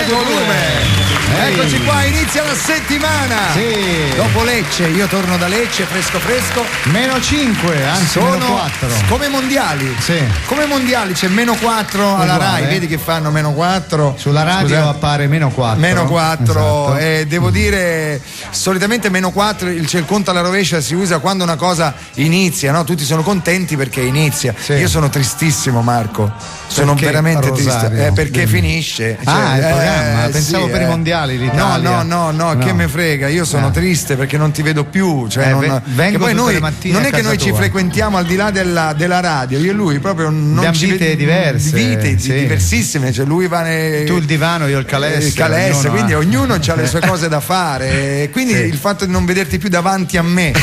Radio 2. Eccoci qua, inizia la settimana. Sì. Dopo Lecce, io torno da Lecce, fresco. Meno 5, anzi sono meno 4. Come mondiali. Sì. Come mondiali, c'è meno 4 alla Rai, vedi che fanno meno 4. Sulla radio appare meno 4. Meno 4, esatto. E devo dire, solitamente meno 4, c'è il conto alla rovescia, si usa quando una cosa inizia, no? Tutti sono contenti perché inizia. Sì. Io sono tristissimo, Marco. Sono Perché, veramente Rosario? triste. Perché finisce. Il programma, pensavo per i mondiali l'Italia. No, che me frega, io sono triste perché non ti vedo più. Cioè vengo che poi noi, le mattine non è a che casa noi tua. ci frequentiamo al di là della radio, io e lui proprio non abbiamo ci vite diverse. Vite sì. diversissime, cioè lui va tu il divano, io il calesse. quindi ognuno ha le sue cose da fare, e quindi il fatto di non vederti più davanti a me.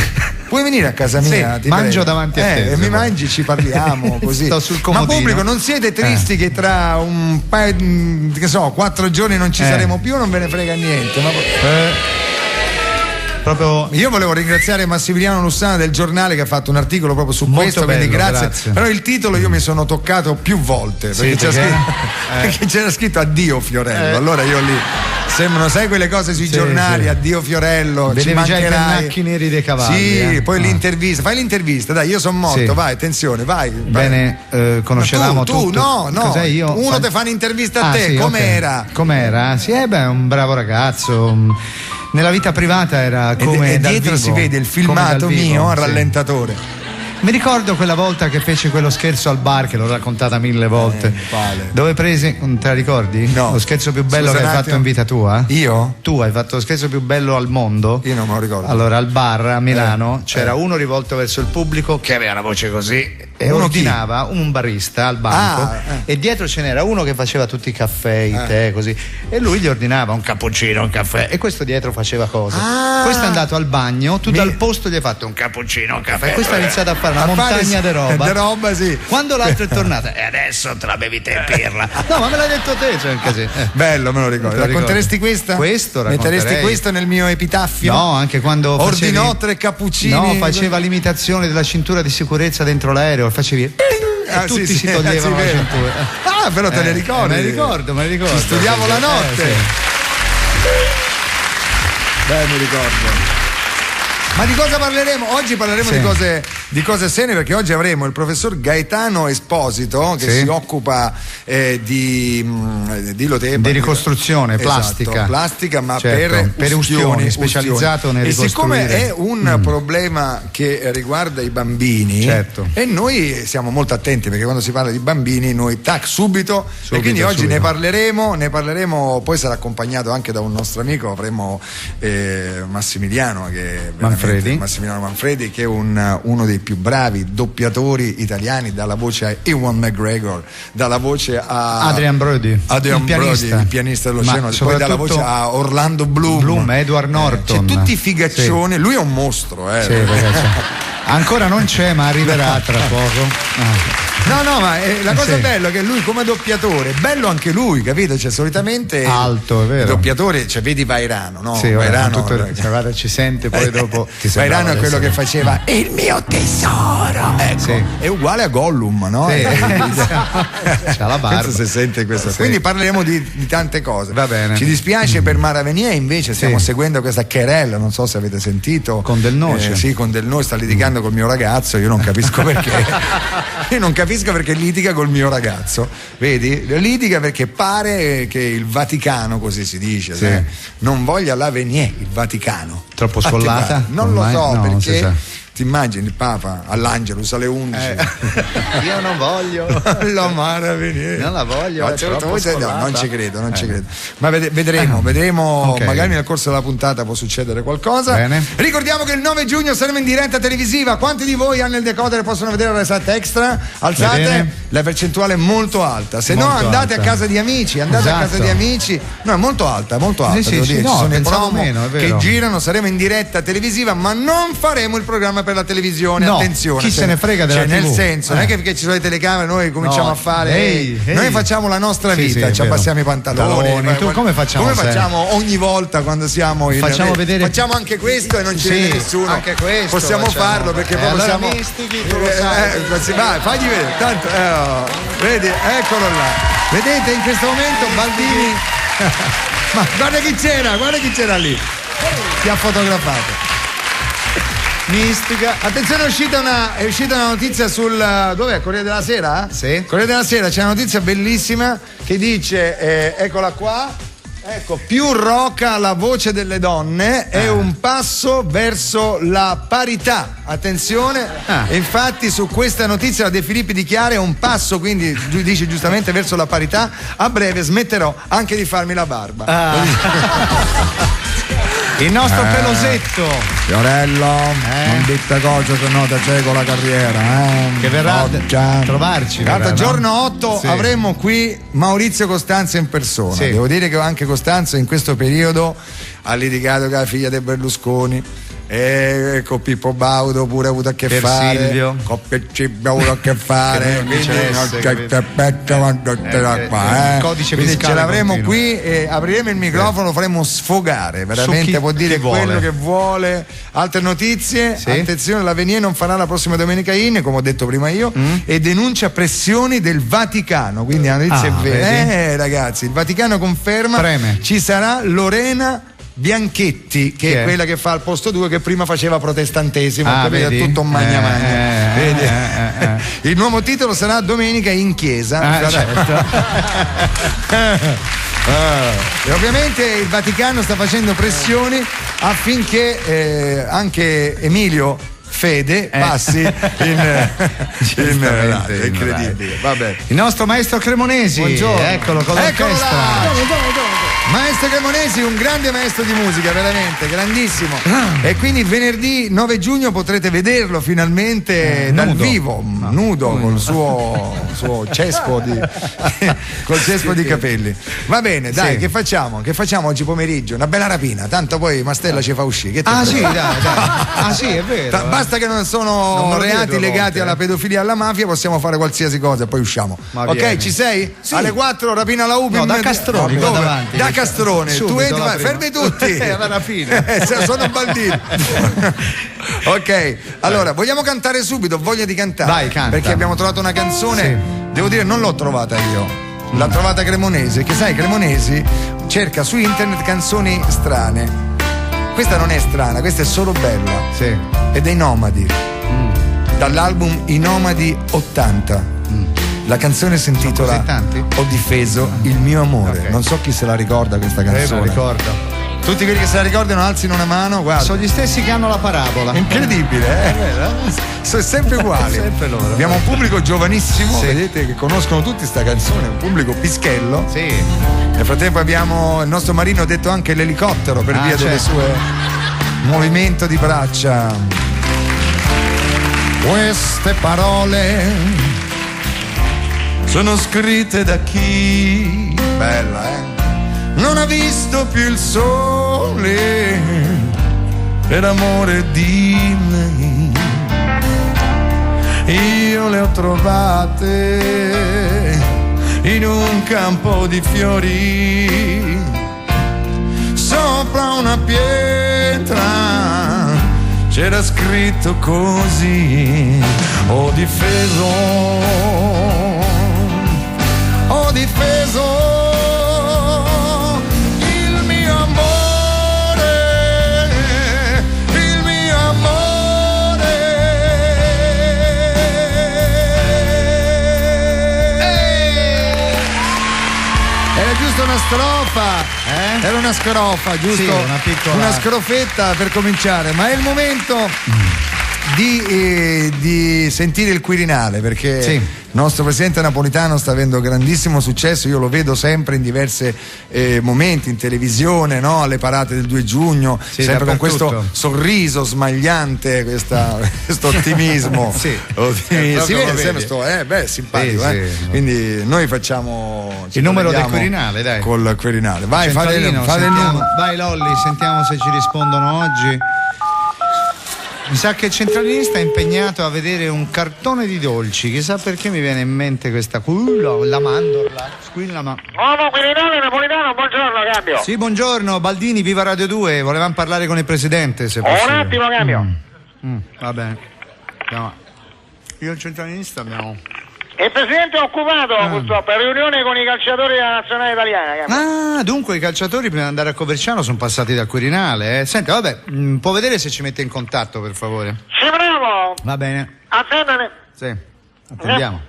Puoi venire a casa mia? Sì, mangio davanti a te. Mi mangi, ci parliamo così. Sto sul Ma comodino. pubblico, non siete tristi che tra un paio, 4 giorni non ci saremo più? Non ve ne frega niente. Proprio io volevo ringraziare Massimiliano Lussana del Giornale che ha fatto un articolo proprio su molto questo, bello, quindi grazie. Però il titolo io mi sono toccato più volte perché perché c'era scritto addio Fiorello. Allora io lì sembrano, sai, quelle cose sui giornali, addio Fiorello, vedevi ci mancherai. già i pennacchi neri dei cavalli. Poi l'intervista, fai l'intervista, dai, io sono morto, vai, attenzione, vai. Bene, conoscevamo tu tutto. No, Cos'è io? Uno te fa un'intervista a te, sì, com'era? Okay. Com'era? Sì, un bravo ragazzo. Nella vita privata era come e dal dietro vivo, si vede il filmato mio a rallentatore. Mi ricordo quella volta che fece quello scherzo al bar, che l'ho raccontata 1000 volte. Dove presi, te la ricordi? No. Lo scherzo più bello che hai fatto in vita tua? Io? Tu hai fatto lo scherzo più bello al mondo? Io non me lo ricordo. Allora, al bar a Milano c'era uno rivolto verso il pubblico che aveva una voce così e ordinava un barista al banco e dietro ce n'era uno che faceva tutti i caffè, i tè, così, e lui gli ordinava un cappuccino, un caffè, e questo dietro faceva cose. Questo è andato al bagno, tu dal posto gli hai fatto un cappuccino, un caffè, e questo ha iniziato a fare una montagna di roba. Sì. Quando l'altro è tornato, e adesso te la bevi te e pirla. No, ma me l'hai detto te, cioè così. Bello, me lo ricordo. Racconteresti questa? Questo metteresti questo nel mio epitaffio? No, anche quando ordinò 3 cappuccini. No, faceva l'imitazione della cintura di sicurezza dentro l'aereo, facevi e tutti si toglievano la cintura. Però te ne ricordi? Me ne ricordo. Ci studiavo la notte. Beh, mi ricordo. Ma di cosa parleremo? Oggi parleremo di cose serie, perché oggi avremo il professor Gaetano Esposito che si occupa di ricostruzione plastica, ma per ustioni, specializzato nel ricostruire. E siccome è un problema che riguarda i bambini, e noi siamo molto attenti, perché quando si parla di bambini noi subito, e quindi oggi ne parleremo, poi sarà accompagnato anche da un nostro amico, avremo Massimiliano Manfredi, che è uno dei più bravi doppiatori italiani, dalla voce a Ewan McGregor, dalla voce a Adrian Brody, il pianista dell'Oceano, poi dalla voce a Orlando Bloom, Edward Norton, tutti i figaccioni. Lui è un mostro, ancora non c'è, ma arriverà tra poco. No, ma la cosa bella è che lui come doppiatore, bello anche lui, capito? Cioè, solitamente alto, è vero. Il doppiatore, vedi Vairano, no? Sì, Vairano ci sente poi dopo. Vairano è quello che faceva il mio tesoro, ecco. È uguale a Gollum, no? Sì. C'ha la barba. Se sente questo. Quindi parleremo di tante cose. Va bene. Ci dispiace per Mara Venier, invece stiamo seguendo questa querela, non so se avete sentito. Con Del Noce. Sì, con Del Noce sta litigando col mio ragazzo, io non capisco perché. Io non capisco perché litiga col mio ragazzo, vedi? Litiga perché pare che il Vaticano, così si dice, non voglia la Venier, il Vaticano. Troppo scollata? Non lo so, perché ti immagini il Papa all'Angelus alle 11? Io non voglio la Mara Venier, non la voglio, non ci credo, ma vedremo, magari nel corso della puntata può succedere qualcosa. Bene. Ricordiamo che il 9 giugno saremo in diretta televisiva. Quanti di voi hanno il decoder e possono vedere la Resat Extra? Alzate, la percentuale è molto alta, se no andate a casa di amici, a casa di amici. No, è molto alta, devo dire. Ci sono i promo che girano, saremo in diretta televisiva, ma non faremo il programma per la televisione, attenzione, chi se ne frega della TV? Nel senso, non è che perché ci sono le telecamere noi cominciamo a fare noi facciamo la nostra vita, ci abbassiamo i pantaloni. Tu come facciamo? Come facciamo ogni volta quando siamo in facciamo anche questo e non ci vede nessuno, anche questo possiamo farlo, perché proprio siamo vai, fagli vedere tanto, vedi, eccolo là, vedete in questo momento Baldini Ma guarda chi c'era lì. Ti ha fotografato. Mistica. Attenzione, è uscita una notizia sul dov'è? Corriere della Sera? Sì. Corriere della Sera, c'è una notizia bellissima che dice eccola qua. Ecco, più roca la voce delle donne è un passo verso la parità. Attenzione, infatti su questa notizia la De Filippi dichiara è un passo, quindi dice giustamente, verso la parità. A breve smetterò anche di farmi la barba. Il nostro Pelosetto Fiorello, non dite cose se no te cieco la carriera, che verrà a trovarci. Guarda, giorno 8 avremo qui Maurizio Costanzo in persona. Devo dire che anche Costanzo in questo periodo ha litigato con la figlia di Berlusconi. E con Pippo Baudo pure ha avuto a che fare. Silvio. Con Peccibio ha avuto a che fare. Quindi ce l'avremo qui e apriremo il microfono, lo faremo sfogare. Veramente può dire quello che vuole. Altre notizie. Attenzione, l'Avenier non farà la prossima domenica come ho detto prima io, e denuncia pressioni del Vaticano. Quindi la notizia è vera. Ragazzi, il Vaticano conferma ci sarà Lorena Bianchetti, che è quella che fa al posto 2, che prima faceva protestantesimo, capito? Tutto un magna. Il nuovo titolo sarà Domenica in chiesa. Certo. E ovviamente il Vaticano sta facendo pressioni affinché anche Emilio Fede passi in incredibile. Vabbè. Il nostro maestro Cremonesi. Buongiorno. Eccolo con l'orchestra. Maestro Cremonesi, un grande maestro di musica, veramente grandissimo. E quindi venerdì 9 giugno potrete vederlo finalmente dal vivo, nudo, col suo cespo di capelli. Va bene, dai, che facciamo? Che facciamo oggi pomeriggio? Una bella rapina, tanto poi Mastella ci fa uscire. Dai. Sì, è vero. Basta che non sono reati legati alla pedofilia e alla mafia, possiamo fare qualsiasi cosa e poi usciamo. Ok, ci sei? Sì. Alle 4 rapina alla UBI. No, da Castrone, davanti. Da Castrone, subito, tu entri, fermi tutti. La rapina. Sono bambini. Ok, allora vogliamo cantare subito? Voglia di cantare? Vai, canta. Perché abbiamo trovato una canzone, devo dire, non l'ho trovata io. L'ha trovata Cremonesi, che sai, Cremonesi cerca su internet canzoni strane. Questa non è strana, questa è solo bella. Sì. Ed è i Nomadi. Dall'album I Nomadi 80. La canzone si intitola Ho difeso il mio amore. Non so chi se la ricorda questa canzone. La ricordo. Tutti quelli che se la ricordano alzino una mano, guarda. Sono gli stessi che hanno la parabola. Incredibile, sono sempre uguali. Sempre loro. Abbiamo un pubblico giovanissimo, vedete, che conoscono tutti sta canzone, un pubblico pischello. Sì. Nel frattempo abbiamo il nostro Marino, detto anche l'elicottero per via delle sue movimento di braccia. Queste parole sono scritte da chi, bella, non ha visto più il sole per amore di lei. Io le ho trovate in un campo di fiori, sopra una pietra c'era scritto così: ho difeso il mio amore, il mio amore. Era giusto una strofa, Era una scrofa, giusto? Sì, una scrofetta per cominciare, ma è il momento di sentire il Quirinale, perché il nostro presidente Napolitano sta avendo grandissimo successo.Io lo vedo sempre in diversi momenti in televisione, no? Alle parate del 2 giugno, sempre con questo sorriso smagliante, questo ottimismo. Si vede sempre simpatico. Quindi noi facciamo il numero del Quirinale, dai. Col Quirinale. Vai, fate il numero. Vai Lolli, sentiamo se ci rispondono oggi. Mi sa che il centralinista è impegnato a vedere un cartone di dolci. Chissà perché mi viene in mente questa la mandorla. Quirinale Napolitano, buongiorno Cambio. Sì, buongiorno, Baldini, viva Radio 2. Volevamo parlare con il presidente, se possibile. Un attimo, Cambio. Va bene. Io e il centralinista abbiamo. Il presidente è occupato purtroppo, è riunione con i calciatori della nazionale italiana. Ah, dunque i calciatori prima di andare a Coverciano sono passati dal Quirinale, eh? Senta, vabbè, può vedere se ci mette in contatto, per favore? Sì, bravo! Va bene. Attendane. Sì, attendiamo.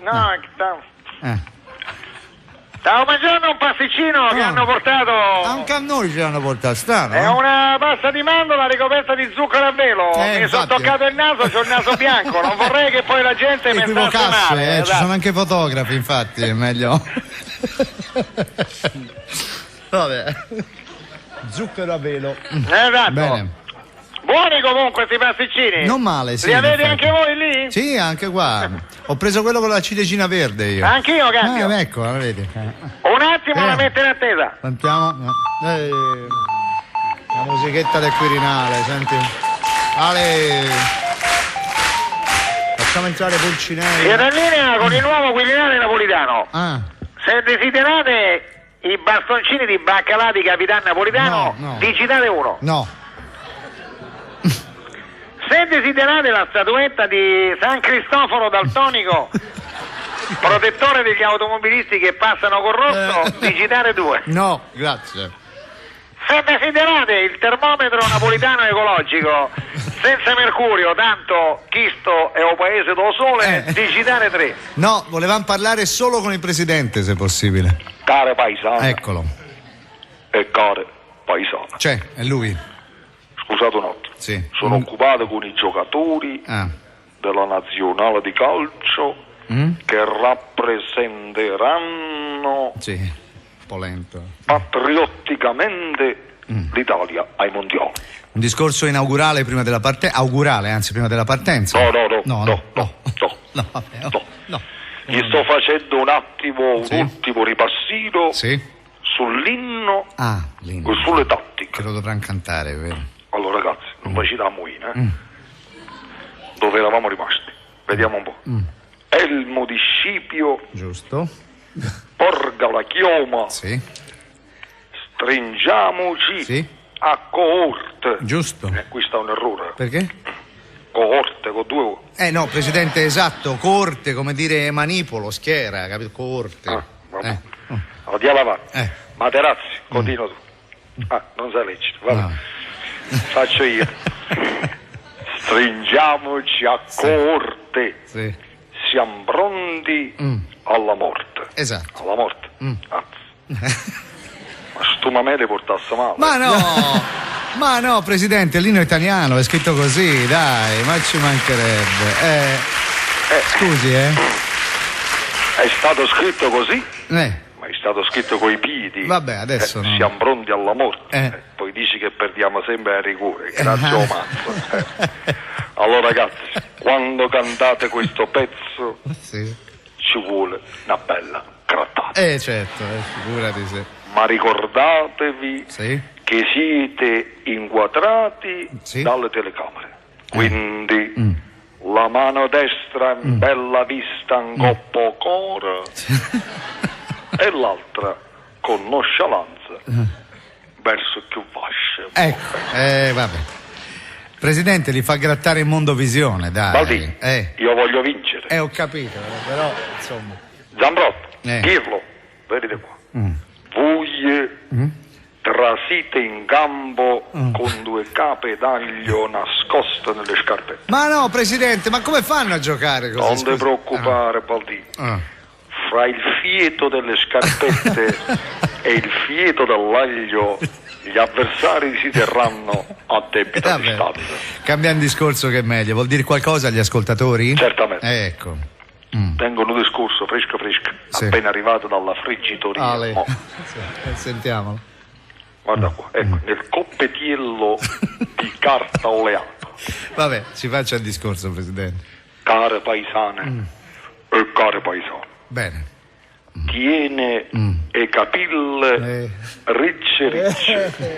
Stavo mangiando un pasticcino che hanno portato. Anche a noi ce l'hanno portato, strano. È una pasta di mandorla ricoperta di zucchero a velo. Mi sono toccato il naso, c'ho il naso bianco. Non vorrei che poi la gente mi stasse male. Ci sono anche fotografi, infatti, è meglio. Vabbè. Zucchero a velo. Esatto. Bene. Buoni comunque questi pasticcini. Non male, sì. Li avete anche voi lì? Sì, anche qua. Ho preso quello con la ciliegina verde io. Anch'io, cambio. Ecco, la vedi. Un attimo, la metto in attesa. Sentiamo. La musichetta del Quirinale, senti. Ale. Facciamo entrare Pulcinelli. Siete in linea con il nuovo Quirinale napolitano. Se desiderate i bastoncini di baccalà di Capitan Napolitano, digitate 1. No. Se desiderate la statuetta di San Cristoforo Daltonico, protettore degli automobilisti che passano col rosso, digitare 2. No, grazie. Se desiderate il termometro napolitano ecologico senza mercurio, tanto chisto è un paese dello sole, digitare 3. No, volevamo parlare solo con il presidente, se possibile. Care paesano. Eccolo. E care paesano. C'è, è lui. Scusate un attimo. Sì. Sono occupato con i giocatori della nazionale di calcio che rappresenteranno un po' lento. patriotticamente l'Italia ai mondiali. Un discorso inaugurale prima della partenza, prima della partenza. No. Gli sto facendo un attimo un ultimo ripassino sull'inno e sulle tattiche. Che lo dovranno cantare, vero? Allora ragazzi, non facciamo la moina, dove eravamo rimasti? Vediamo un po'. Elmo di Scipio. Giusto. Porga la chioma. Stringiamoci a coorte. Giusto. Questo è un errore. Perché? Coorte con 2 O. No, presidente, esatto, coorte, come dire manipolo, schiera, capito? Coorte. Andiamo avanti. Materazzi, continua tu. Non sei lecito, vabbè. Faccio io. Stringiamoci a coorte. Siamo pronti alla morte. Esatto. Alla morte. Ma sto mamele portasse male. Ma no, presidente, l'inno italiano è scritto così, dai, ma ci mancherebbe. Scusi, È stato scritto così? Ma è stato scritto coi piedi. Vabbè, adesso no. Siamo pronti alla morte. Poi dici che perdiamo sempre a rigore. Grazie, mazzo. Allora ragazzi, quando cantate questo pezzo ci vuole una bella grattata. Certo, figurati se. Ma ricordatevi che siete inquadrati dalle telecamere. Quindi la mano destra in bella vista in coppo core e l'altra con nonchalance verso più vasce. Ecco, vabbè. Presidente, li fa grattare in Mondovisione, dai. Baldini, io voglio vincere. Ho capito, però, insomma. Zambrotto, Pirlo, vedete qua. Voi trasite in campo con 2 cape d'aglio nascoste nelle scarpette. Ma no, presidente, ma come fanno a giocare così? Non ti preoccupare, Baldini. Fra il fieto delle scarpette e il fieto dell'aglio gli avversari si terranno a debita distanza. Cambiamo discorso che è meglio. Vuol dire qualcosa agli ascoltatori? Certamente. Ecco. Tengono un discorso fresco, appena arrivato dalla friggitoria. Sentiamolo. Guarda qua, ecco, nel coppetiello di carta oleata. Vabbè, ci faccia il discorso, presidente. Care paesane e care paesani. Bene. Tiene e capille ricce.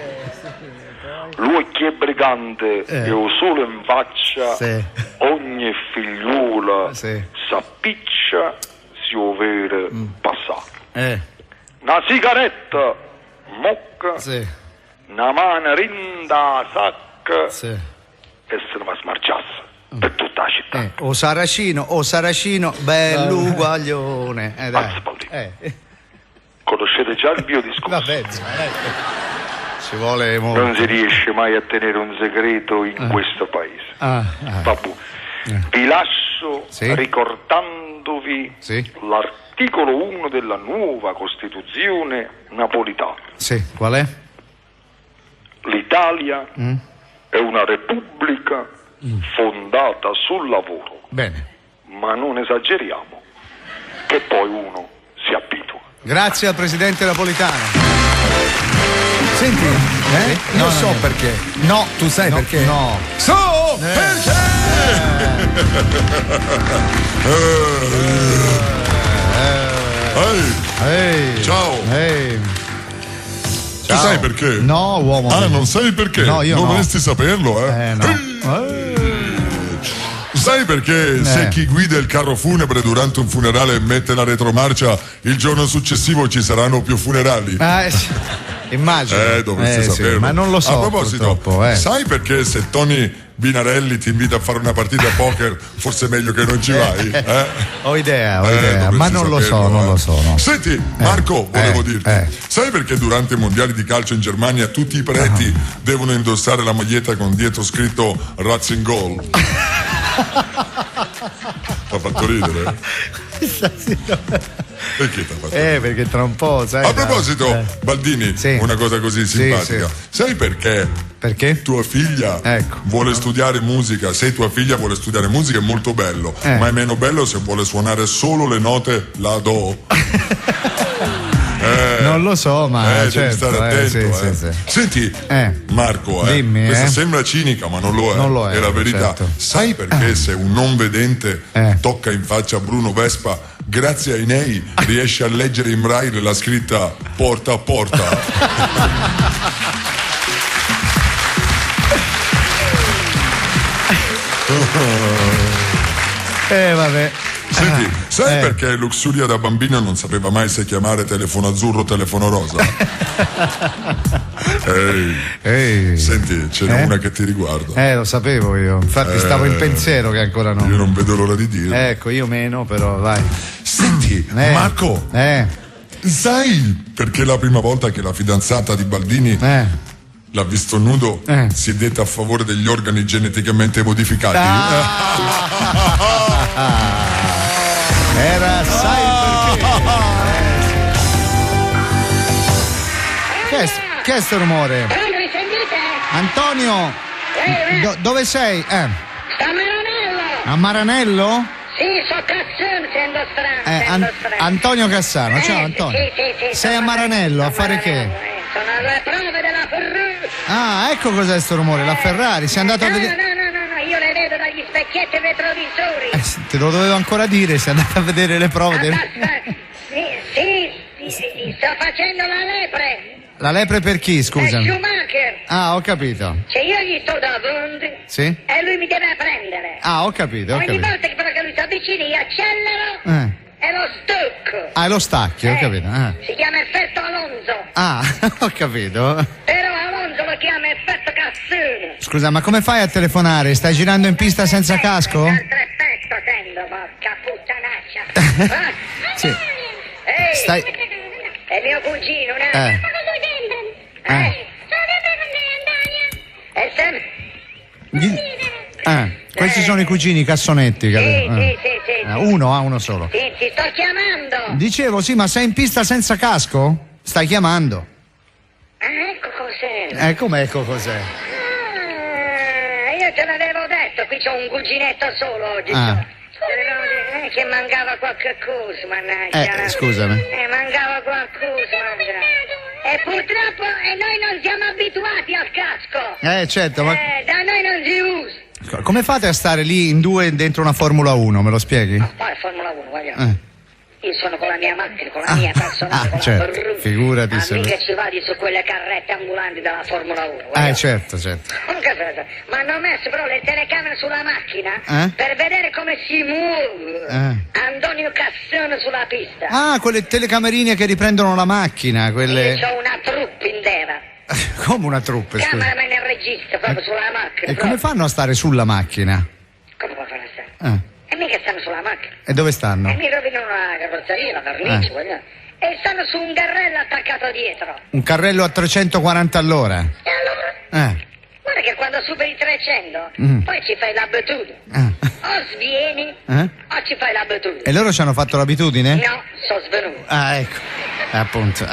L'occhio è brigante e o sole in faccia, ogni figliuola s'appiccia si overe passare. Una sigaretta mocca, una mano rinda sacca e se ne va smarciasse. per tutta la città. O Saracino, bell'uguaglione. Dai. Conoscete già il mio discorso? Vabbè, ci vuole molto. Non si riesce mai a tenere un segreto in questo paese. Vabbè. Vi lascio ricordandovi l'articolo 1 della nuova Costituzione napolitana. Sì, qual è? L'Italia è una repubblica fondata sul lavoro. Bene. Ma non esageriamo, che poi uno si abitua. Grazie al presidente Napolitano. Senti, io so perché. No, tu sai perché? No. So perché! Ciao. Tu sai perché? No, uomo. Non sai perché? No, io no. Dovresti saperlo, no. Sai perché se chi guida il carro funebre durante un funerale mette la retromarcia, il giorno successivo ci saranno più funerali? Immagino. Dovresti saperlo. Sì, ma non lo so. A proposito, sai perché se Tony Binarelli ti invita a fare una partita a poker, forse è meglio che non ci vai? Ho idea, ma non lo so, non lo so. No. Senti, Marco, volevo dirti, sai perché durante i mondiali di calcio in Germania tutti i preti devono indossare la maglietta con dietro scritto Rats in Goal? T'ha fatto ridere? Perché t'ha fatto ridere? Perché tra un po', sai. A proposito, Baldini, una cosa così simpatica. Sai perché? Perché? Tua figlia vuole studiare musica. Se tua figlia vuole studiare musica è molto bello, ma è meno bello se vuole suonare solo le note la do. Non lo so, ma devi stare attento. Senti, Marco, dimmi, questa sembra cinica, ma non lo è, è la verità. Certo. Sai perché se un non vedente tocca in faccia Bruno Vespa, grazie ai nei riesce a leggere in braille la scritta porta a porta? Vabbè. Senti, sai perché Luxuria da bambino non sapeva mai se chiamare telefono azzurro o telefono rosa? Senti, ce n'è una che ti riguarda. Lo sapevo io, infatti stavo in pensiero che ancora no. Io non vedo l'ora di dire. Ecco, io meno, però vai. Senti, Marco, sai perché la prima volta che la fidanzata di Baldini l'ha visto nudo si è detta a favore degli organi geneticamente modificati? Era sai perché? Che è sto rumore? Antonio, dove sei? Sta a Maranello. A Maranello? Sì, so Cassano, sento strano. Antonio Cassano, ciao Antonio. Sì, sei a Maranello a fare che? Sono alle prove della Ferrari. Ecco cos'è sto rumore, la Ferrari, sei andato a vedere? No, io le vedo dagli specchietti retrovisori. Te lo dovevo ancora dire, sei andato a vedere le prove Sì, sto facendo la lepre. La lepre per chi, scusa? Schumacher. Ho capito. Cioè io gli sto davanti. Sì? E lui mi deve prendere. Ho capito. Ogni volta che lui si avvicina io accelero e lo stocco. Lo stacchi, ho capito. Si chiama effetto Alonso. Ho capito. Però Alonso lo chiama effetto Cassano. Scusa, ma come fai a telefonare? Stai girando in pista senza casco? Altro effetto sento, porca puttanaccia. Sì. Ehi, Stai... è mio cugino, Questi sono i cugini Cassonetti, capito? Sì. Uno solo. Sì, ti sto chiamando. Dicevo, sì, ma sei in pista senza casco? Stai chiamando. Ecco cos'è. Come ecco cos'è? Io te l'avevo detto, qui c'ho un cuginetto solo oggi. Che mancava qualche cosa, mannaggia. Scusami. Mancava qualcosa, mannaggia. E purtroppo noi non siamo abituati al casco. Certo, ma... da noi non si usa. Come fate a stare lì in due dentro una Formula 1, me lo spieghi? Quale Formula 1, guardiamo. Io sono con la mia macchina, con la mia personale, con certo. la Figurati se... mica ci vadi su quelle carrette ambulanti della Formula 1. Certo. Ma hanno messo però le telecamere sulla macchina per vedere come si muove Antonio Cassano sulla pista. Quelle telecamerine che riprendono la macchina, quelle... Io c'ho una troupe intera. Come una troupe? Cameraman e regista proprio sulla macchina. E come fanno a stare sulla macchina? Come E mica stanno sulla macchina. E dove stanno? E mi rovinano la carrozzeria, la cornice, e stanno su un carrello attaccato dietro. Un carrello a 340 all'ora? E allora? Guarda che quando superi 300 poi ci fai l'abitudine. O svieni o ci fai l'abitudine. E loro ci hanno fatto l'abitudine? No, sono svenuti. Ah, ecco. Appunto.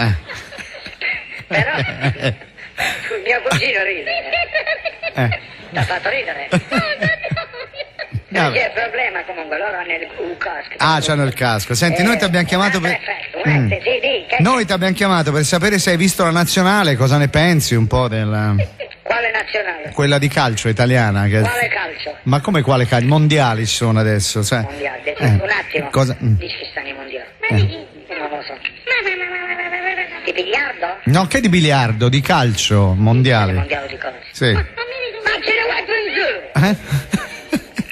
Però mio cugino ride. T'ha fatto ridere. Non c'è problema, comunque loro hanno il casco. Ah, c'hanno il casco. Senti, noi ti abbiamo chiamato per. Noi ti abbiamo chiamato per sapere se hai visto la nazionale, cosa ne pensi un po' della. Quale nazionale? Quella di calcio italiana. Quale calcio? Ma come quale calcio? Mondiali ci sono adesso. Cioè. Mondiali, un attimo. Cosa? Dici che stanno i mondiali? Non lo so. Di biliardo? No, che di biliardo, di calcio mondiale. Mondiale di cosa? Sì. Ma ce ne vuoi pensare?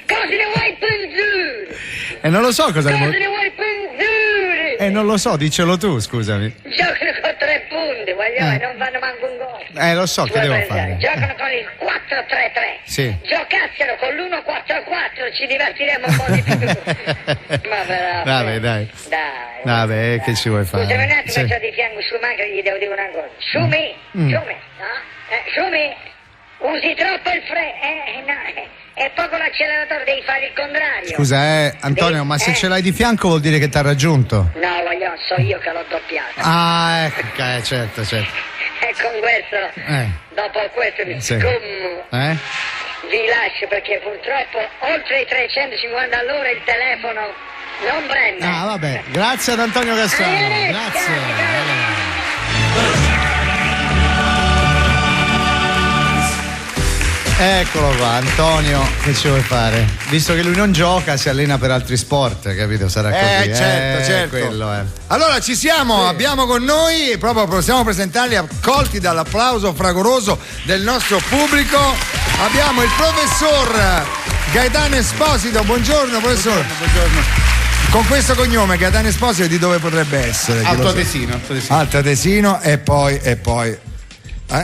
Cosa ne vuoi pensare? E non lo so cosa ne vuoi pensare? Non lo so, dicelo tu, scusami. Giocano con 3 punti, non fanno manco un gol. Lo so, che devo fare? Giocano con il 4-3-3. Sì. Giocassero con l'1-4-4 ci divertiremo un po' di più. Ma però. Vabbè, dai. Vabbè, che ci vuoi fare? Scusami un attimo, c'ho di fianco su macchina, gli devo dire una cosa. Sciumi, Sciumi, usi troppo il è poco l'acceleratore, devi fare il contrario. Scusa, Antonio, ma se ce l'hai di fianco vuol dire che ti ha raggiunto? No, so io che l'ho doppiato. Ah, ecco, certo. E con questo, dopo questo vi lascio perché purtroppo oltre i 350 all'ora il telefono non prende. Ah, vabbè, grazie ad Antonio Cassano. Grazie. Eccolo qua, Antonio, che ci vuoi fare? Visto che lui non gioca, si allena per altri sport, capito? Sarà così. Certo. Quello è. Allora ci siamo, abbiamo con noi, proprio possiamo presentarli, accolti dall'applauso fragoroso del nostro pubblico. Abbiamo il professor Gaetano Esposito. Buongiorno, professore. Buongiorno. Con questo cognome, Gaetano Esposito, di dove potrebbe essere? Alto Atesino. Alto Atesino e poi.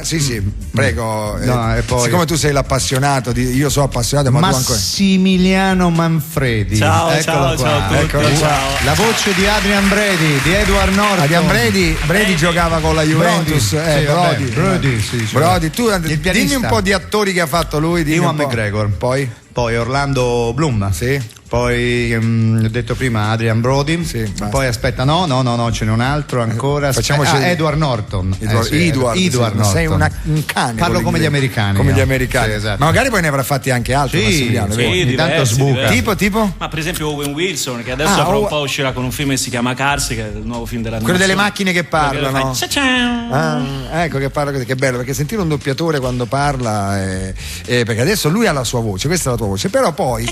Sì, prego. No, poi... Siccome tu sei l'appassionato, io sono appassionato, ma Massimiliano Manfredi. Ciao, Eccolo ciao. La voce di Adrian Brody, di Edward Norton. Adrian Brody giocava con la Juventus. Brody, tu dimmi un po' di attori che ha fatto lui. Ewan McGregor. Poi Orlando Bloom. Sì. Poi ho detto prima Adrian Brody. Sì, poi aspetta, no, ce n'è un altro ancora. Edward Norton. Edward Norton. Sei un cane. Parlo come gli americani. Come gli americani. Sì, esatto. Ma magari poi ne avrà fatti anche altri. Intanto sbuca. Tipo? Ma per esempio Owen Wilson, che adesso fra un po' uscirà con un film che si chiama Cars, che è il nuovo film della quello delle macchine che parlano. Ciao. Ecco che parla così, che bello, perché sentire un doppiatore quando parla perché adesso lui ha la sua voce, questa è la tua voce, però poi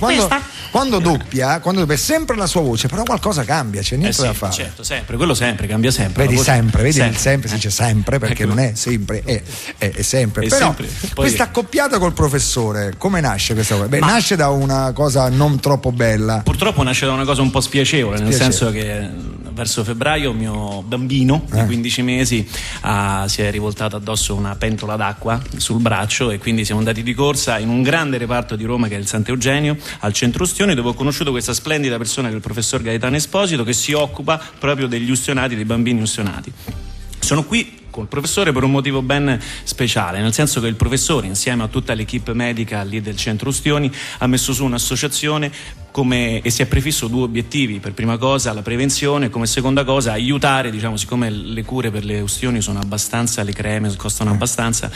quando doppia è sempre la sua voce, però qualcosa cambia, c'è niente da fare. Certo, sempre, quello sempre, cambia sempre. Vedi il sempre, si dice sempre, perché non è sempre, è sempre. Però sempre. Questa accoppiata col professore, come nasce questa cosa? Nasce da una cosa non troppo bella. Purtroppo nasce da una cosa un po' spiacevole, nel senso che verso febbraio mio bambino di 15 mesi si è rivoltato addosso una pentola d'acqua sul braccio, e quindi siamo andati di corsa in un grande reparto di Roma che è il Sant'Eugenio, al Centro Ustioni, dove ho conosciuto questa splendida persona che è il professor Gaetano Esposito, che si occupa proprio degli ustionati, dei bambini ustionati. Sono qui col professore per un motivo ben speciale, nel senso che il professore, insieme a tutta l'equipe medica lì del Centro Ustioni, ha messo su un'associazione e si è prefisso 2 obiettivi: per prima cosa la prevenzione, come seconda cosa aiutare, siccome le cure per le ustioni sono abbastanza, le creme costano abbastanza,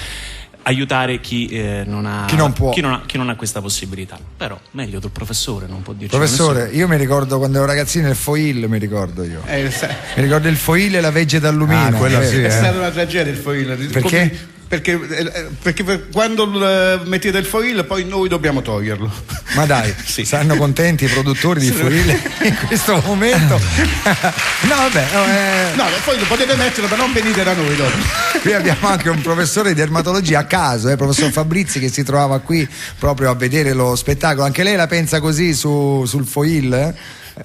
aiutare chi non ha questa possibilità. Però meglio del professore non può dirci. Professore, io mi ricordo quando ero ragazzino il foil, mi ricordo il foil e la vegge d'alluminio. Quello sì, è stata una tragedia il foil. Perché quando mettete il foil poi noi dobbiamo toglierlo. Ma dai, stanno contenti i produttori di foil in questo momento. No, poi lo potete metterlo, ma non venite da noi dopo. Qui abbiamo anche un professore di dermatologia a caso, professor Fabrizi, che si trovava qui proprio a vedere lo spettacolo. Anche lei la pensa così sul foil?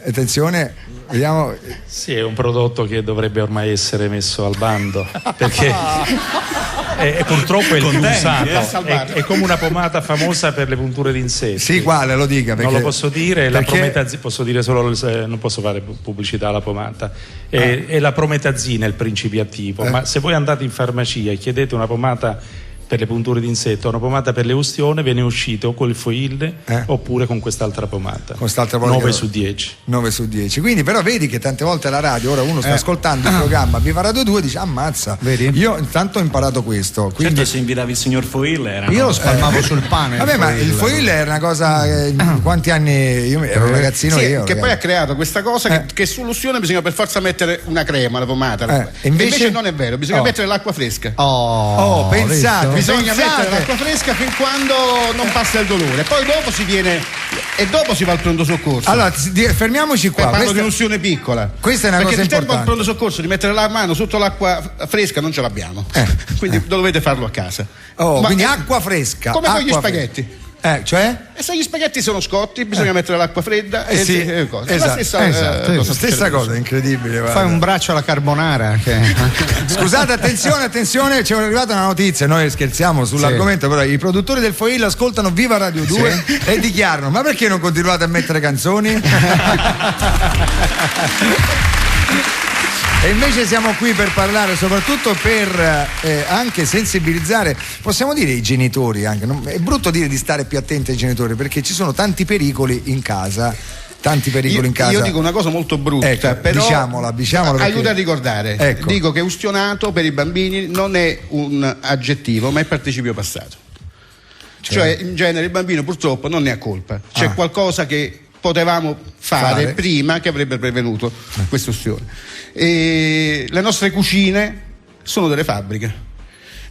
Attenzione. Vediamo. Sì, è un prodotto che dovrebbe ormai essere messo al bando, perché purtroppo è il più usato. È come una pomata famosa per le punture di insetti. Sì, quale? Lo dica. Non lo posso dire, posso dire solo, non posso fare pubblicità alla pomata. È la prometazina il principio attivo, ma se voi andate in farmacia e chiedete una pomata per le punture d'insetto, una pomata per le ustioni, viene uscito o col foil oppure con quest'altra pomata. 9 su 10. 9 su 10. Quindi però vedi che tante volte alla radio, ora uno sta ascoltando il programma Viva Radio 2 e dice ammazza, vedi? Io intanto ho imparato questo. Quindi... Certo, se invitavi il signor foil era... Io lo spalmavo sul pane. Vabbè, ma il foil era una cosa quanti anni io ero ragazzino io. Che poi ha creato questa cosa che sull'ustione bisogna per forza mettere una crema, la pomata. Invece non è vero, bisogna mettere l'acqua fresca. Pensate. Bisogna mettere l'acqua fresca fin quando non passa il dolore, poi dopo si viene e dopo si va al pronto soccorso. Allora fermiamoci qua. Parlo di un'ustione piccola. Questa è una cosa importante. Perché il tempo al pronto soccorso di mettere la mano sotto l'acqua fresca non ce l'abbiamo. Quindi dovete farlo a casa. Quindi acqua fresca. Come con gli spaghetti. Cioè? E se gli spaghetti sono scotti bisogna mettere l'acqua fredda stessa cosa, incredibile. Guarda. Fai un braccio alla carbonara Scusate, attenzione, ci è arrivata una notizia, noi scherziamo sull'argomento, però i produttori del foil ascoltano Viva Radio 2 e dichiarano: ma perché non continuate a mettere canzoni? E invece siamo qui per parlare, soprattutto per anche sensibilizzare, possiamo dire, i genitori anche. È brutto dire di stare più attenti ai genitori, perché ci sono tanti pericoli in casa. Io dico una cosa molto brutta, però diciamola perché... aiuta a ricordare. Dico che ustionato per i bambini non è un aggettivo, ma è participio passato. Cioè in genere il bambino purtroppo non ne ha colpa, c'è qualcosa che potevamo fare prima che avrebbe prevenuto questa ustione. E le nostre cucine sono delle fabbriche.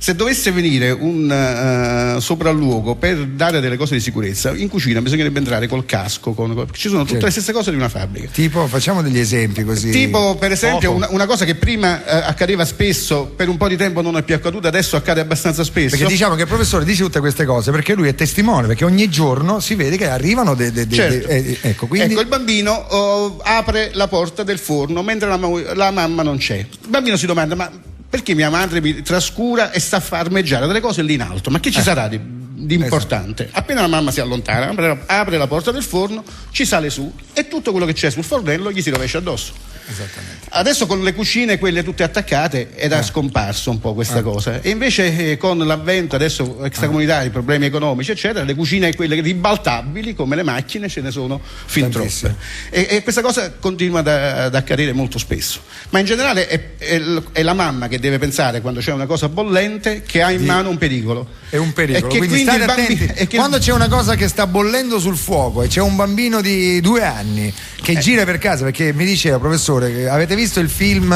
Se dovesse venire un sopralluogo per dare delle cose di sicurezza, in cucina bisognerebbe entrare col casco, ci sono tutte le stesse cose di una fabbrica. Tipo, facciamo degli esempi così. Tipo, per esempio, una cosa che prima accadeva spesso, per un po' di tempo non è più accaduta, adesso accade abbastanza spesso. Perché diciamo che il professore dice tutte queste cose perché lui è testimone, perché ogni giorno si vede che arrivano quindi... il bambino apre la porta del forno mentre la mamma non c'è. Il bambino si domanda: ma perché mia madre mi trascura e sta a farmeggiare delle cose lì in alto? Ma che ci sarà di importante? Appena la mamma si allontana, apre la porta del forno, ci sale su e tutto quello che c'è sul fornello gli si rovescia addosso. Esattamente. Adesso con le cucine quelle tutte attaccate è scomparso un po' questa cosa, e invece con l'avvento adesso extracomunitari, problemi economici eccetera, le cucine quelle ribaltabili come le macchine ce ne sono fin troppe, e questa cosa continua ad accadere molto spesso, ma in generale è la mamma che deve pensare quando c'è una cosa bollente che ha in mano un pericolo. È un pericolo, e che quindi state attenti quando c'è una cosa che sta bollendo sul fuoco e c'è un bambino di 2 anni che gira per casa, perché mi diceva, professore, che avete visto il film,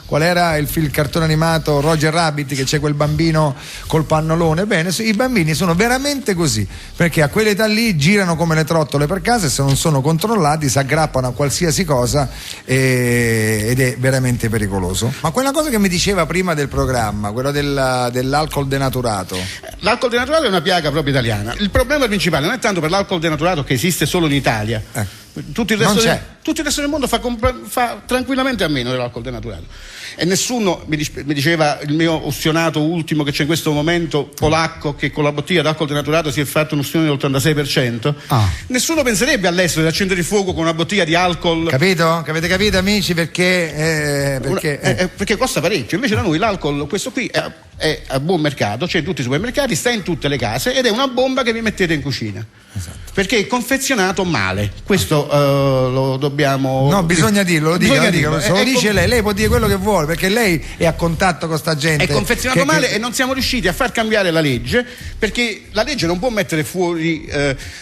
qual era il film cartone animato Roger Rabbit, che c'è quel bambino col pannolone? Bene, i bambini sono veramente così, perché a quell'età lì girano come le trottole per casa e se non sono controllati si aggrappano a qualsiasi cosa ed è veramente pericoloso. Ma quella cosa che mi diceva prima del programma, quello dell'alcol denaturato. L'alcol denaturato è una piaga proprio italiana. Il problema principale non è tanto per l'alcol denaturato, che esiste solo in Italia. Tutto il resto del mondo fa tranquillamente a meno dell'alcol denaturato, e nessuno mi diceva il mio ustionato ultimo che c'è in questo momento polacco, che con la bottiglia d'alcol denaturato si è fatto un'ustione dell'86%. Nessuno penserebbe all'estero di accendere il fuoco con una bottiglia di alcol. Capito? Avete capito, amici? Perché costa parecchio. Invece da noi l'alcol, questo qui, è a buon mercato, c'è in tutti i supermercati, sta in tutte le case ed è una bomba che vi mettete in cucina. Esatto. Perché è confezionato male. Questo lo dobbiamo. No, bisogna dirlo, lo dice lei può dire quello che vuole, perché lei è a contatto con sta gente. È confezionato male e non siamo riusciti a far cambiare la legge, perché la legge non può mettere fuori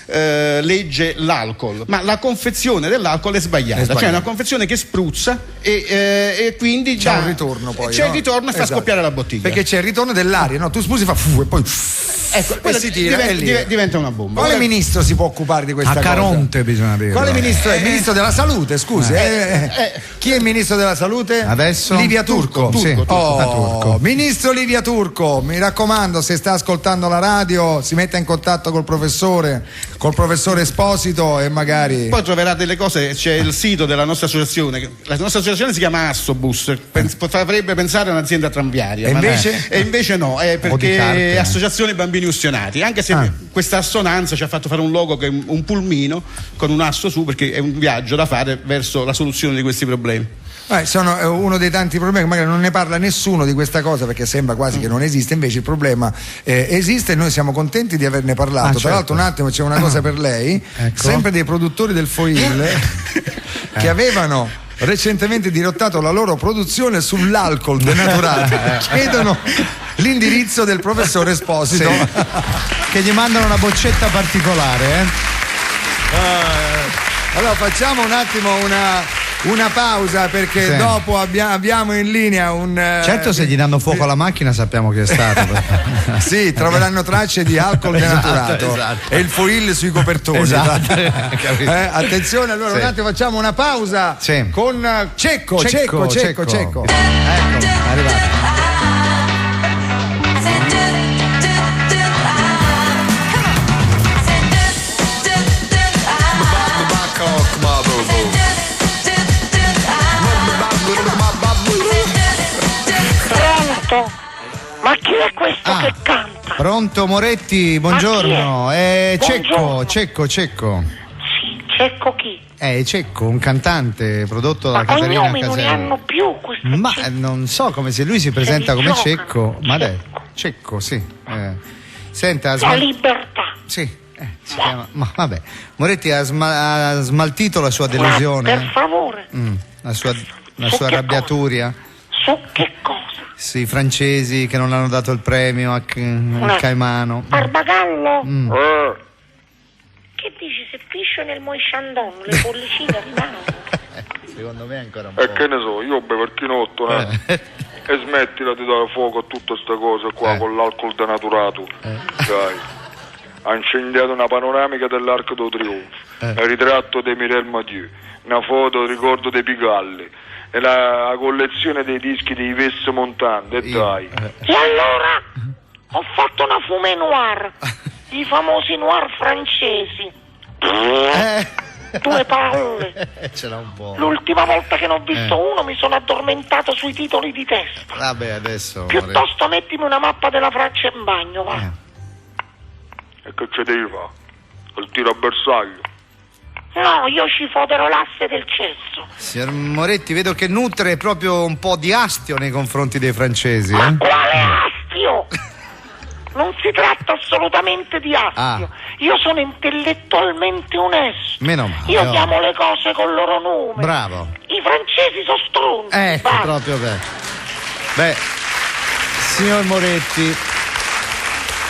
legge l'alcol, ma la confezione dell'alcol è sbagliata. Cioè è una confezione che spruzza e quindi c'è un ritorno poi. C'è il ritorno e fa scoppiare la bottiglia. Perché c'è il ritorno dell'aria, no? Tu spusi, fa e poi si tira diventa una bomba. Quale ministro si può occupare di questa cosa? A Caronte bisogna dire. Quale ministro è? Il ministro della salute, scusi. Chi è il ministro della salute? Adesso? Livia Turco. Turco. Ministro Livia Turco, mi raccomando, se sta ascoltando la radio, si metta in contatto col professore Esposito e magari. Poi troverà delle cose, c'è il sito della nostra associazione. La nostra associazione si chiama Assobus, farebbe pensare a un'azienda tranviaria. E invece no, è perché è Associazione Bambini Ustionati, anche se questa assonanza ci ha fatto fare un logo che è un pulmino con un asso su, perché è un viaggio da fare verso la soluzione di questi problemi. Sono uno dei tanti problemi, magari non ne parla nessuno di questa cosa perché sembra quasi che non esiste, invece il problema esiste e noi siamo contenti di averne parlato. Tra l'altro un attimo c'è una cosa per lei, sempre dei produttori del foil che avevano recentemente dirottato la loro produzione sull'alcol denaturato, chiedono l'indirizzo del professore Esposito, che gli mandano una boccetta particolare. Allora facciamo un attimo una pausa perché dopo abbiamo in linea un certo, se gli danno fuoco alla macchina sappiamo che è stato. Sì, troveranno tracce di alcol denaturato e il foil sui copertoni. Attenzione, allora un attimo facciamo una pausa con Cecco. Ecco, arrivato. Ma chi è questo che canta? Pronto, Moretti, buongiorno. È Cecco. Cecco. Sì, Cecco chi? È Cecco, un cantante prodotto da Caterina Caselli. Ma non ne hanno più questo. Ma non so come se lui si presenta come Cecco. Ma Cecco, sì. Senta, la libertà. Sì. Si chiama, ma vabbè, Moretti ha smaltito la sua delusione. Per favore. La sua arrabbiaturia. Su che cosa? Sì, i francesi che non hanno dato il premio al Caimano. Barbagallo? Che dici, se fiscio nel Moët Chandon le bollicine rimangono? Secondo me ancora un po'. E che ne so, io bevo il chinotto, e smettila di dare fuoco a tutte queste cose qua con l'alcol denaturato. Dai. Ha incendiato una panoramica dell'Arc de Triomphe, il ritratto di Mireille Mathieu, una foto ricordo dei Pigalli e la collezione dei dischi di Yves Montand. E dai. E allora ho fatto una fumée noire, i famosi noir francesi. 2 palle. C'era un po'. L'ultima volta che ne ho visto uno mi sono addormentato sui titoli di testa. Vabbè, adesso piuttosto mettimi una mappa della Francia in bagno, va. E che ci devi fare? Il tiro a bersaglio? No, io ci fodero l'asse del cesso. Signor Moretti, vedo che nutre proprio un po' di astio nei confronti dei francesi. Ma quale astio? Non si tratta assolutamente di astio. Io sono intellettualmente onesto. Meno male. Io chiamo le cose col loro nome. Bravo. I francesi sono stronzi. Ecco, proprio beh, signor Moretti,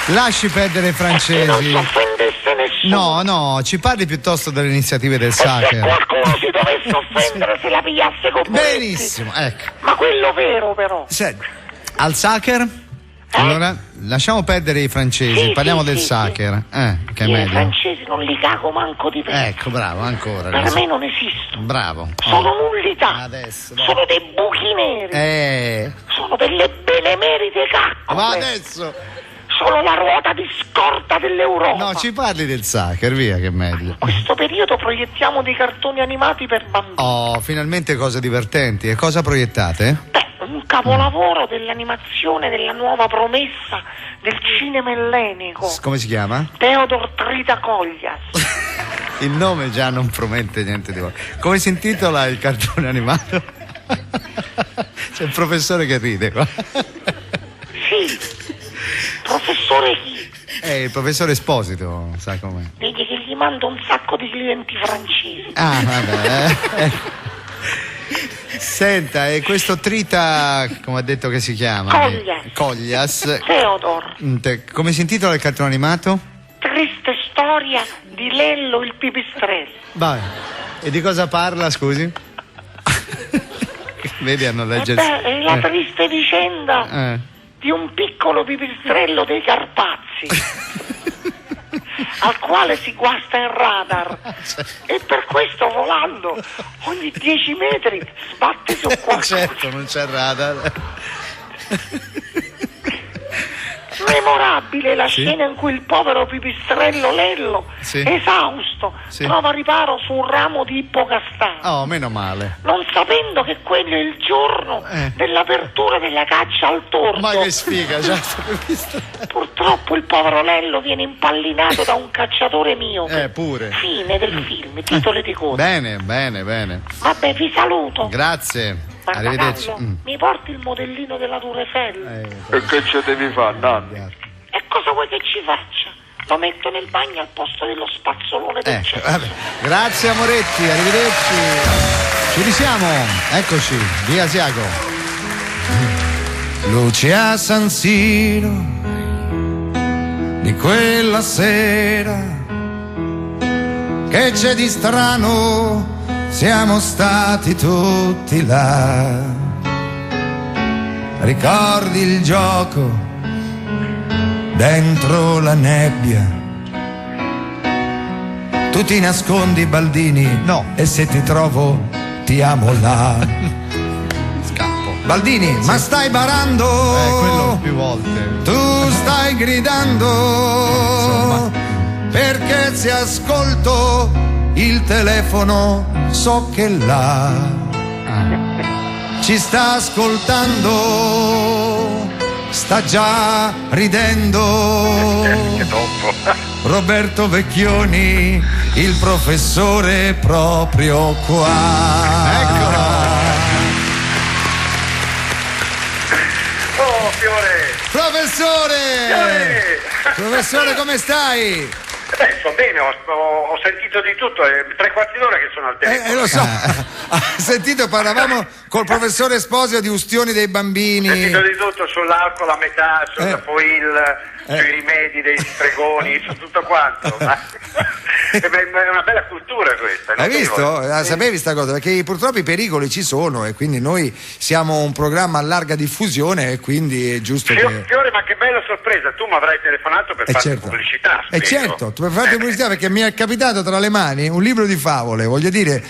lasci perdere i francesi. Non si offendesse nessuno. No, ci parli piuttosto delle iniziative del Sacher. Se qualcuno si dovesse offendere se la pigliasse con Moretti. Benissimo, ecco. Ma quello vero però. Senti, al Sacher? Allora, lasciamo perdere i francesi, parliamo del Sacher. Che è meglio. I francesi non li cago manco di pezzo. Ecco, bravo, ancora. Per me non esistono. Bravo. Sono nullità. Adesso, sono dei buchi neri. Sono delle benemerite cacche. Ma adesso sono la ruota di scorta dell'Europa. No, ci parli del Sacher, via, che è meglio. In questo periodo proiettiamo dei cartoni animati per bambini. Oh, finalmente cose divertenti. E cosa proiettate? Un capolavoro dell'animazione della nuova promessa del cinema ellenico. Come si chiama? Theodor Tritakollias. Il nome già non promette niente di buono. Come si intitola il cartone animato? C'è il professore che ride qua. Sì, professore chi? Il professore Esposito, sa com'è. Vedi che gli mando un sacco di clienti francesi. Vabbè. Senta, e questo Trita, come ha detto che si chiama? Kollias. Theodor. Come si intitola il cartone animato? Triste storia di Lello il pipistrello. Vai. E di cosa parla, scusi? Vedi, hanno legge. È la triste vicenda di un piccolo pipistrello dei Carpazi. al quale si guasta il radar e per questo volando ogni 10 metri sbatte su qualcosa. Certo, non c'è il radar. Memorabile la scena in cui il povero pipistrello Lello, esausto, trova riparo su un ramo di ippocastano. Oh, meno male. Non sapendo che quello è il giorno dell'apertura della caccia al tordo. Ma che sfiga, certo. Purtroppo il povero Lello viene impallinato da un cacciatore mio. Pure. Fine del film, titoli di coda. Bene. Vabbè, vi saluto. Grazie. Guarda, Arrivederci. Carlo, mi porti il modellino della Tour Eiffel? E che ci devi fare, Nanni? E cosa vuoi che ci faccia? Lo metto nel bagno al posto dello spazzolone del cesso. Grazie Amoretti, arrivederci. Ci risiamo, eccoci, via Asiago. Luce a San Siro di quella sera, che c'è di strano? Siamo stati tutti là. Ricordi il gioco dentro la nebbia? Tu ti nascondi, Baldini? No. E se ti trovo ti amo là. Scappo. Baldini, ma stai barando? Quello più volte. Tu stai gridando? Insomma. Perché se ascolto il telefono so che là ci sta ascoltando, sta già ridendo. Roberto Vecchioni, il professore proprio qua. Eccolo. Oh, Fiore. Professore! Professore, come stai? Sto bene, ho sentito di tutto, è 3/4 d'ora che sono al telefono. Lo so, ha sentito, parlavamo col professore Esposito di ustioni dei bambini. Ho sentito di tutto sull'alcol a metà, sul foil, sui rimedi dei stregoni, su tutto quanto. È una bella cultura questa. Hai visto? Sapevi sta cosa? Perché purtroppo i pericoli ci sono e quindi noi siamo un programma a larga diffusione e quindi è giusto che... Fiore, ma che bella sorpresa, tu mi avrai telefonato per fare pubblicità. E certo, tu per fare pubblicità perché mi è capitato tra le mani un libro di favole, voglio dire.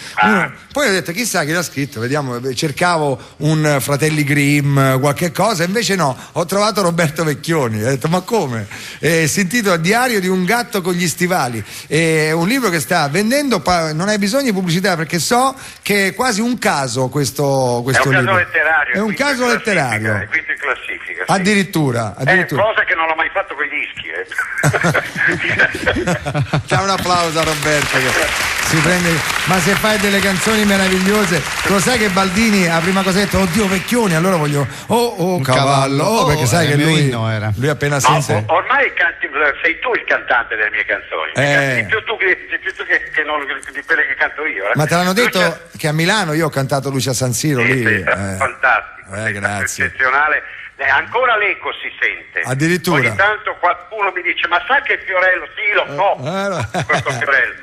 Poi ho detto chissà chi l'ha scritto, vediamo, cercavo un Fratelli Grimm, qualche cosa, invece no, ho trovato Roberto Vecchioni, ho detto ma come? Si intitola Diario di un gatto con gli stivali, è un libro che sta vendendo, non hai bisogno di pubblicità perché so che è quasi un caso questo è un libro. Caso letterario, è un caso letterario. È quinto in classifica. Sì. Addirittura. Cosa che non ho mai fatto con i dischi. C'è un applauso a Roberto che si prende, ma se fai delle canzoni meravigliose, lo sai che Baldini la prima cosa ha detto oddio Vecchioni, allora voglio un cavallo, perché sai che lui appena sente ormai sei tu il cantante delle mie canzoni, di più tu che non di quelle che canto io. Ma te l'hanno detto che a Milano io ho cantato Luce a San Siro lì. Fantastico, grazie. eccezionale. Ancora l'eco si sente. Addirittura. Ogni tanto qualcuno mi dice: ma sa che Fiorello? Sì, lo so, questo Fiorello.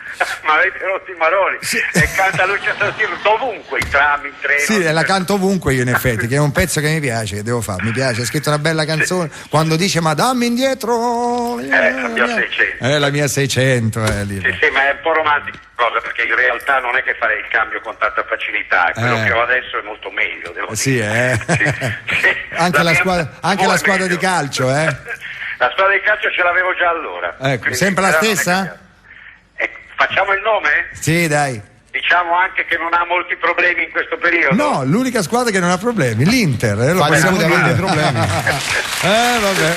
Ma avete rotto i maroni. E canta Luce a San Siro dovunque, in tram, in treno. Sì, la canto ovunque io in effetti, che è un pezzo che mi piace, che devo fare. Mi piace, ha scritto una bella canzone. Quando dice ma dammi indietro. La mia 600. La mia 600. Lì. Sì, ma è un po' romantica cosa, perché in realtà non è che farei il cambio con tanta facilità. Quello che ho adesso è molto meglio, devo dire. Anche la squadra di calcio, La squadra di calcio ce l'avevo già allora. Ecco, sempre la stessa? Facciamo il nome? Sì, dai. Diciamo anche che non ha molti problemi in questo periodo. No, l'unica squadra che non ha problemi, l'Inter. Facciamo dei problemi. Vabbè.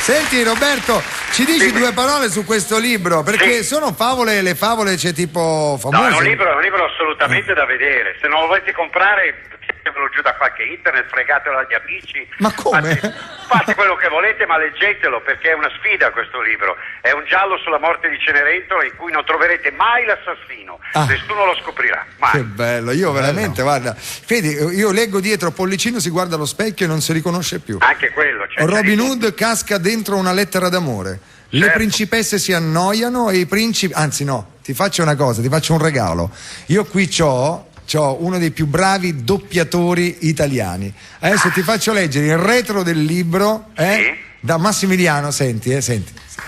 Senti Roberto, ci dici due parole su questo libro? Perché sono favole, le favole c'è tipo famose. No, è un libro assolutamente da vedere. Se non lo volete comprare, mettetelo giù da qualche internet, fregatelo agli amici. Ma come? Fate quello che volete, ma leggetelo, perché è una sfida questo libro. È un giallo sulla morte di Cenerentola in cui non troverete mai l'assassino. Nessuno lo scoprirà. Mai. Che bello, io veramente, guarda, vedi, io leggo dietro Pollicino si guarda allo specchio e non si riconosce più. Anche quello, cioè, Robin Hood casca dentro una lettera d'amore. Le principesse si annoiano e i principi, anzi no, ti faccio una cosa, ti faccio un regalo. Io qui c'ho uno dei più bravi doppiatori italiani. Adesso ti faccio leggere il retro del libro da Massimiliano, senti.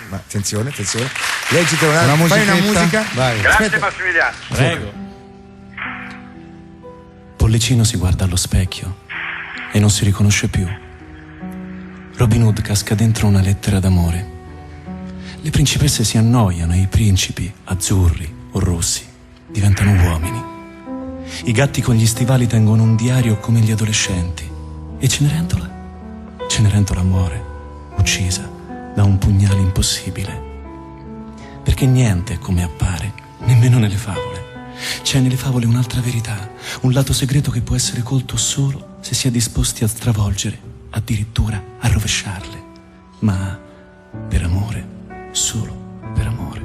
Ma attenzione. Leggite una fai una musica. Vai. Grazie Massimiliano. Prego. Pollicino si guarda allo specchio e non si riconosce più. Robin Hood casca dentro una lettera d'amore. Le principesse si annoiano e i principi, azzurri o rossi, diventano uomini. I gatti con gli stivali tengono un diario come gli adolescenti. E Cenerentola muore, uccisa da un pugnale impossibile. Perché niente è come appare, nemmeno nelle favole. C'è nelle favole un'altra verità, un lato segreto che può essere colto solo se si è disposti a stravolgere, addirittura a rovesciarle. Ma per amore, solo per amore.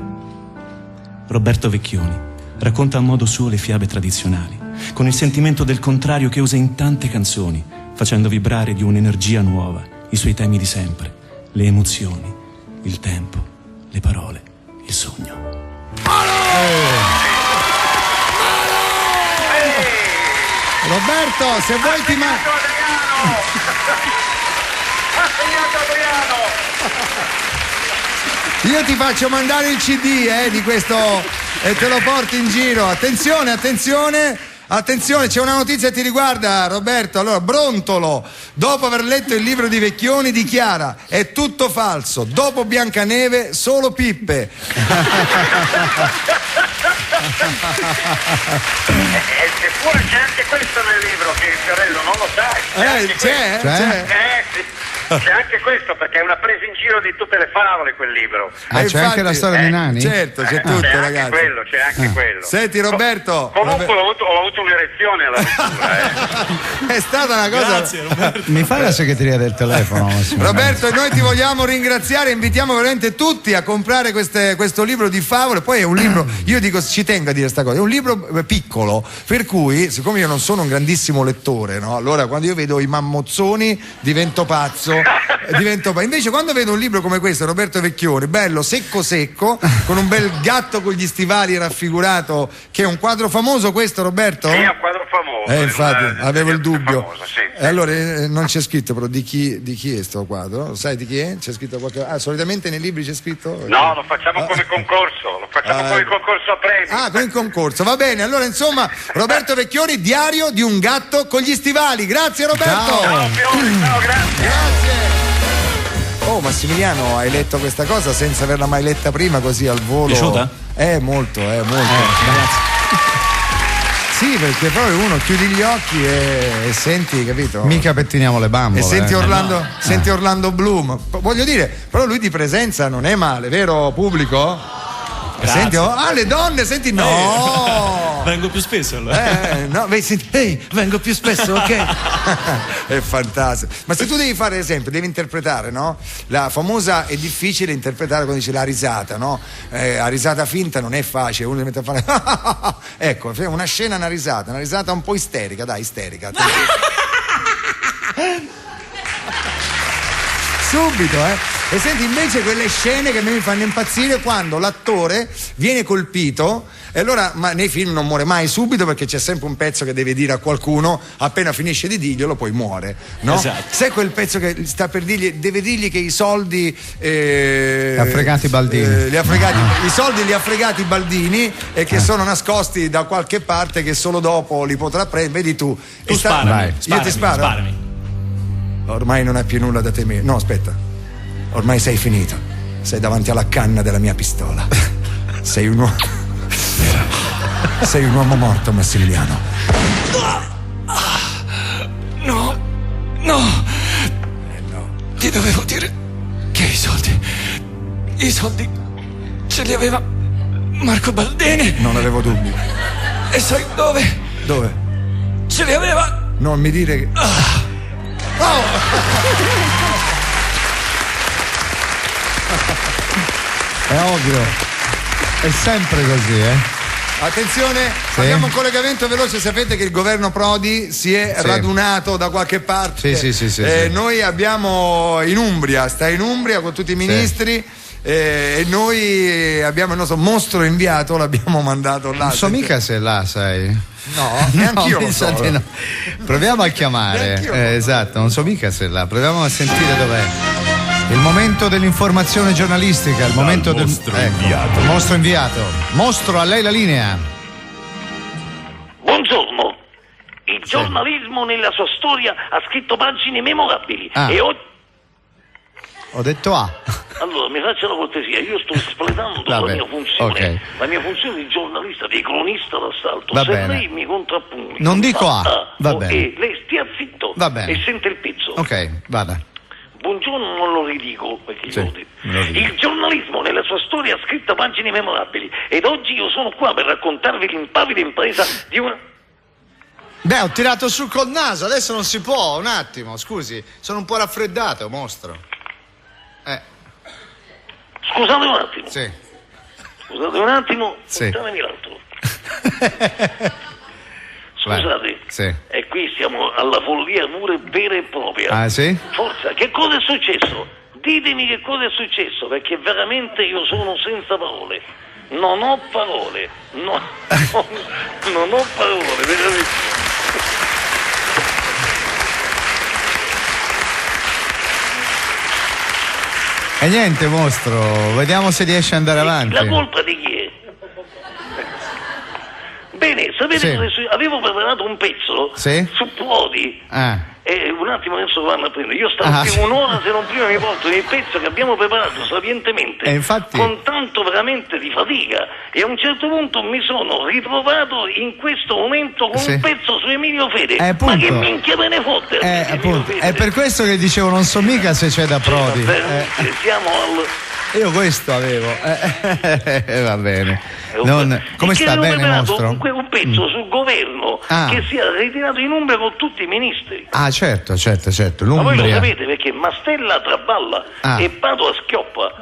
Roberto Vecchioni racconta a modo suo le fiabe tradizionali, con il sentimento del contrario che usa in tante canzoni, facendo vibrare di un'energia nuova i suoi temi di sempre, le emozioni, il tempo, le parole, il sogno. Roberto, se vuoi ti Ha segnato Adriano. Io ti faccio mandare il CD di questo e te lo porti in giro. Attenzione, c'è una notizia che ti riguarda, Roberto. Allora, Brontolo, dopo aver letto il libro di Vecchioni, dichiara: è tutto falso, dopo Biancaneve solo pippe. Eppure c'è anche questo nel libro, che Fiorello non lo sai. C'è? Sì. C'è anche questo, perché è una presa in giro di tutte le favole quel libro. C'è infatti, anche la storia dei nani? Certo, c'è tutto, c'è ragazzi. C'è anche quello. Senti, Roberto. Comunque ho avuto un'erezione alla lettura. È stata una cosa. Grazie, Roberto. Mi fai la segreteria del telefono, Roberto, e noi ti vogliamo ringraziare, invitiamo veramente tutti a comprare questo libro di favole. Poi è un libro, io dico, ci tengo a dire questa cosa, è un libro piccolo, per cui siccome io non sono un grandissimo lettore, no? Allora quando io vedo i mammozzoni divento pazzo. Invece quando vedo un libro come questo, Roberto Vecchioni, bello secco con un bel gatto con gli stivali raffigurato, che è un quadro famoso questo, Roberto? Sì, è un quadro famoso. Infatti avevo il dubbio. Famoso, sì. E allora non c'è scritto però di chi è sto quadro? Sai di chi è? C'è scritto qualche. Solitamente nei libri c'è scritto? No, lo facciamo come concorso, come concorso a premi. Con il concorso, va bene. Allora insomma, Roberto Vecchioni, diario di un gatto con gli stivali. Grazie Roberto. Ciao, grazie. Oh Massimiliano, hai letto questa cosa senza averla mai letta prima, così al volo? Piaciuta? Molto. Grazie. Sì, perché poi uno chiudi gli occhi e senti, capito? Mica pettiniamo le bambole. E senti Orlando Bloom. Voglio dire, però lui di presenza non è male, vero pubblico? Senti, le donne, senti, no! Vengo più spesso allora. Vengo più spesso, ok? È fantastico. Ma se tu devi fare esempio, devi interpretare, no? La famosa, è difficile interpretare quando dice la risata, no? La risata finta non è facile, uno deve mettere a fare. Ecco, una scena, una risata un po' isterica, dai, isterica. Subito, E senti invece quelle scene che a me mi fanno impazzire quando l'attore viene colpito e allora, ma nei film non muore mai subito perché c'è sempre un pezzo che deve dire a qualcuno, appena finisce di dirglielo poi muore, no? Esatto. Sai quel pezzo che sta per dirgli, deve dirgli che i soldi li ha fregati Baldini. I soldi li ha fregati Baldini e che sono nascosti da qualche parte che solo dopo li potrà prendere, vedi tu. Sparami. Io ti sparo. Sparami. Ormai non hai più nulla da temere. No, aspetta. Ormai sei finito. Sei davanti alla canna della mia pistola. Sei un uomo morto, Massimiliano. No. Ti dovevo dire che i soldi ce li aveva Marco Baldini. Non avevo dubbi. E sai dove? Dove? Ce li aveva. Non mi dire che. È ovvio, è sempre così, Attenzione, abbiamo un collegamento veloce. Sapete che il governo Prodi si è radunato da qualche parte. Sì. Noi abbiamo in Umbria, sta in Umbria con tutti i ministri. E noi abbiamo il nostro mostro inviato, l'abbiamo mandato là. Non so mica se là, sai. No, neanch'io lo so. No. Proviamo a chiamare. Esatto, non so mica se là. Proviamo a sentire dov'è. Il momento dell'informazione giornalistica, il momento del mostro inviato. Mostro inviato. Mostro, a lei la linea. Buongiorno. Il giornalismo nella sua storia ha scritto pagine memorabili e oggi... Ho detto A. Allora, mi faccia la cortesia, io sto espletando la mia funzione, okay. La mia funzione di giornalista, di cronista d'assalto. Va Se bene. lei mi contrappone... Non dico A, va bene. Lei stia zitto. Va bene. E sente il pezzo. Ok, vada. Buongiorno, non lo ridico perché Sì, il giornalismo nella sua storia ha scritto pagine memorabili ed oggi io sono qua per raccontarvi l'impavida impresa di una... Beh, ho tirato su col naso, adesso non si può, un attimo, scusi, sono un po' raffreddato, mostro. Scusate un attimo. Sì. Scusate un attimo, sì. Portatemi l'altro. Scusate, sì. E qui siamo alla follia pure vera e propria. Ah, sì? Forza, che cosa è successo? Ditemi che cosa è successo, perché veramente io sono senza parole. Non ho parole. Non ho parole, veramente. E niente, mostro, vediamo se riesce ad andare avanti. La colpa di chi è? Bene, sapete cosa avevo preparato un pezzo su Prodi. E un attimo adesso vanno a prendere. Io stavo qui un'ora, se non prima mi portano il pezzo che abbiamo preparato sapientemente, infatti... con tanto veramente di fatica. E a un certo punto mi sono ritrovato in questo momento con un pezzo su Emilio Fede. Ma che minchia me ne fotte? È per questo che dicevo, non so mica se c'è da Prodi. Siamo al... Io questo avevo. Va bene. Come sta? Bene, mostro? Un pezzo sul governo che si è ritirato in Umbria con tutti i ministri. Ah, certo. L'Umbria. Ma voi lo sapete perché Mastella traballa e Padova schioppa.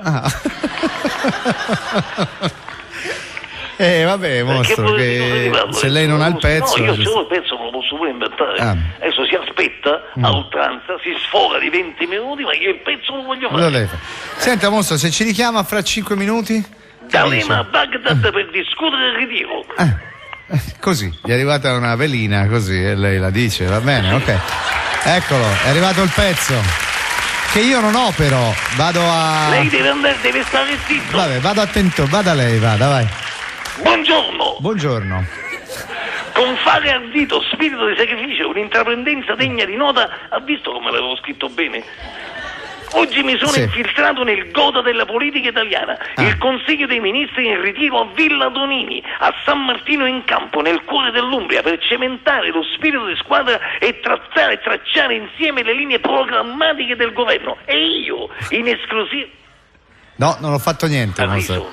Vabbè, mostro, che se lei non ha il pezzo... No, io solo il pezzo non lo posso pure inventare. Adesso si aspetta a oltranza, si sfoga di 20 minuti, ma io il pezzo lo voglio fare. Senta, mostro, se ci richiama fra 5 minuti... D'Alema a Baghdad per discutere il ritiro. Così, gli è arrivata una velina, così, e lei la dice, va bene, ok. Eccolo, è arrivato il pezzo. Che io non ho però, vado a... Lei deve stare zitto. Vabbè, vado attento, vada lei, vai. Buongiorno. Con fare ardito, spirito di sacrificio, un'intraprendenza degna di nota, ha visto come l'avevo scritto bene? Oggi mi sono infiltrato nel goda della politica italiana, il Consiglio dei Ministri in ritiro a Villa Donini, a San Martino in Campo, nel cuore dell'Umbria, per cementare lo spirito di squadra e tracciare insieme le linee programmatiche del governo. E io, in esclusiva... No, non ho fatto niente.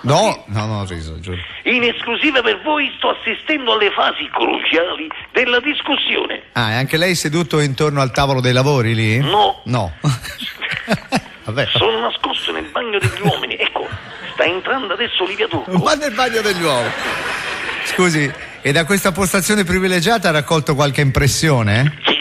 No, non ho riso, giuro. In esclusiva per voi sto assistendo alle fasi cruciali della discussione. E anche lei seduto intorno al tavolo dei lavori lì? No. Vabbè. Sono nascosto nel bagno degli uomini. Ecco, sta entrando adesso Olivia Turco. Ma nel bagno degli uomini. Scusi, e da questa postazione privilegiata ha raccolto qualche impressione?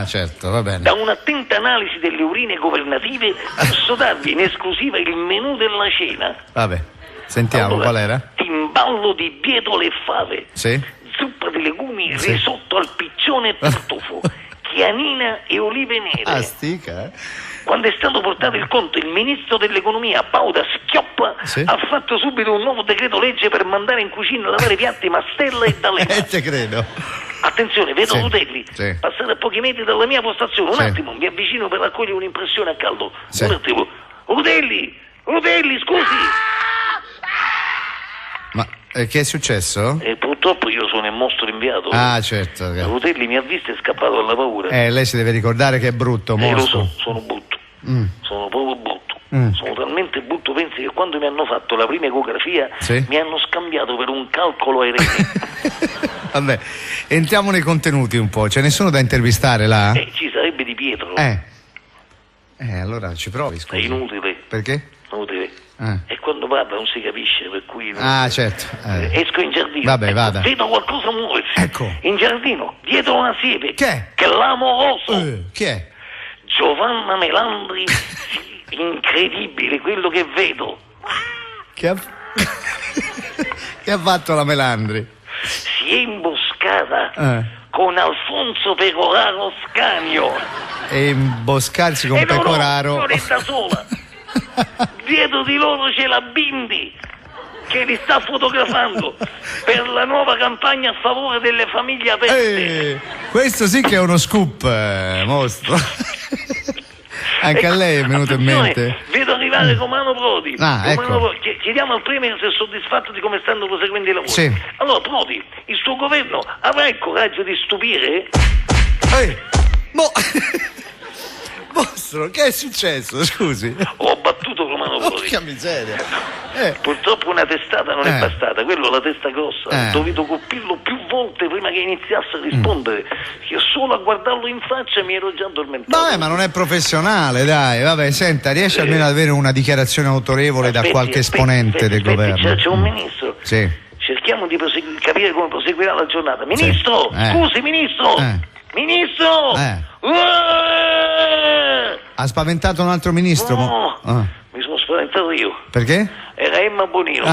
Certo, va bene. Da un'attenta analisi delle urine governative posso darvi in esclusiva il menù della cena. Vabbè, sentiamo, qual era? Timballo di bietole e fave. Zuppa di legumi, risotto al piccione e tartufo, chianina e olive nere. Stica, Quando è stato portato il conto, il ministro dell'economia Pauda Schioppa ha fatto subito un nuovo decreto legge per mandare in cucina a lavare piatti Mastella e D'Alema. Te credo. Attenzione, vedo Rutelli passare a pochi metri dalla mia postazione. Un attimo, mi avvicino per raccogliere un'impressione a caldo. Un attimo. Rutelli, scusi. Ma che è successo? Purtroppo io sono il mostro inviato. Certo. Rutelli mi ha visto e è scappato dalla paura. Lei si deve ricordare che è brutto, mostro. Lo so, sono brutto. Sono proprio brutto. Sono talmente brutto, pensi che quando mi hanno fatto la prima ecografia mi hanno scambiato per un calcolo aereo. Vabbè, entriamo nei contenuti un po'. Ce ne sono da intervistare là? Ci sarebbe Di Pietro. Allora ci provi, scusa. È inutile. Perché? Inutile. E quando parla non si capisce, per cui... certo. Esco in giardino. Vabbè, vada. Vedo qualcosa muoversi. Ecco. In giardino, dietro una siepe. Che Clamoroso. Chi è? Giovanna Melandri. Incredibile quello che vedo. Che ha fatto la Melandri? Si è imboscata con Alfonso Pecoraro Scanio. E imboscarsi con Pecoraro. Non è da sola. Dietro di loro c'è la Bindi che li sta fotografando per la nuova campagna a favore delle famiglie aperte. Questo sì che è uno scoop, mostro. Anche a lei è venuto in mente? Vedo arrivare Romano Prodi. Ecco. Prodi. Chiediamo al Premier se è soddisfatto di come stanno proseguendo i lavori. Sì. Allora, Prodi, il suo governo avrà il coraggio di stupire? Mostro, che è successo? Scusi. Ho battuto Romano Prodi. Porca miseria. Purtroppo una testata non è bastata, quello la testa grossa. Ho dovuto colpirlo più volte prima che iniziasse a rispondere. Che solo a guardarlo in faccia mi ero già addormentato. Ma non è professionale, dai. Vabbè, senta, riesce almeno ad avere una dichiarazione autorevole da qualche esponente del governo? C'è un ministro. Sì. Cerchiamo di capire come proseguirà la giornata. Ministro, scusi, ministro. Ministro! Ha spaventato un altro ministro? No, mi sono spaventato io. Perché? Era Emma Bonino.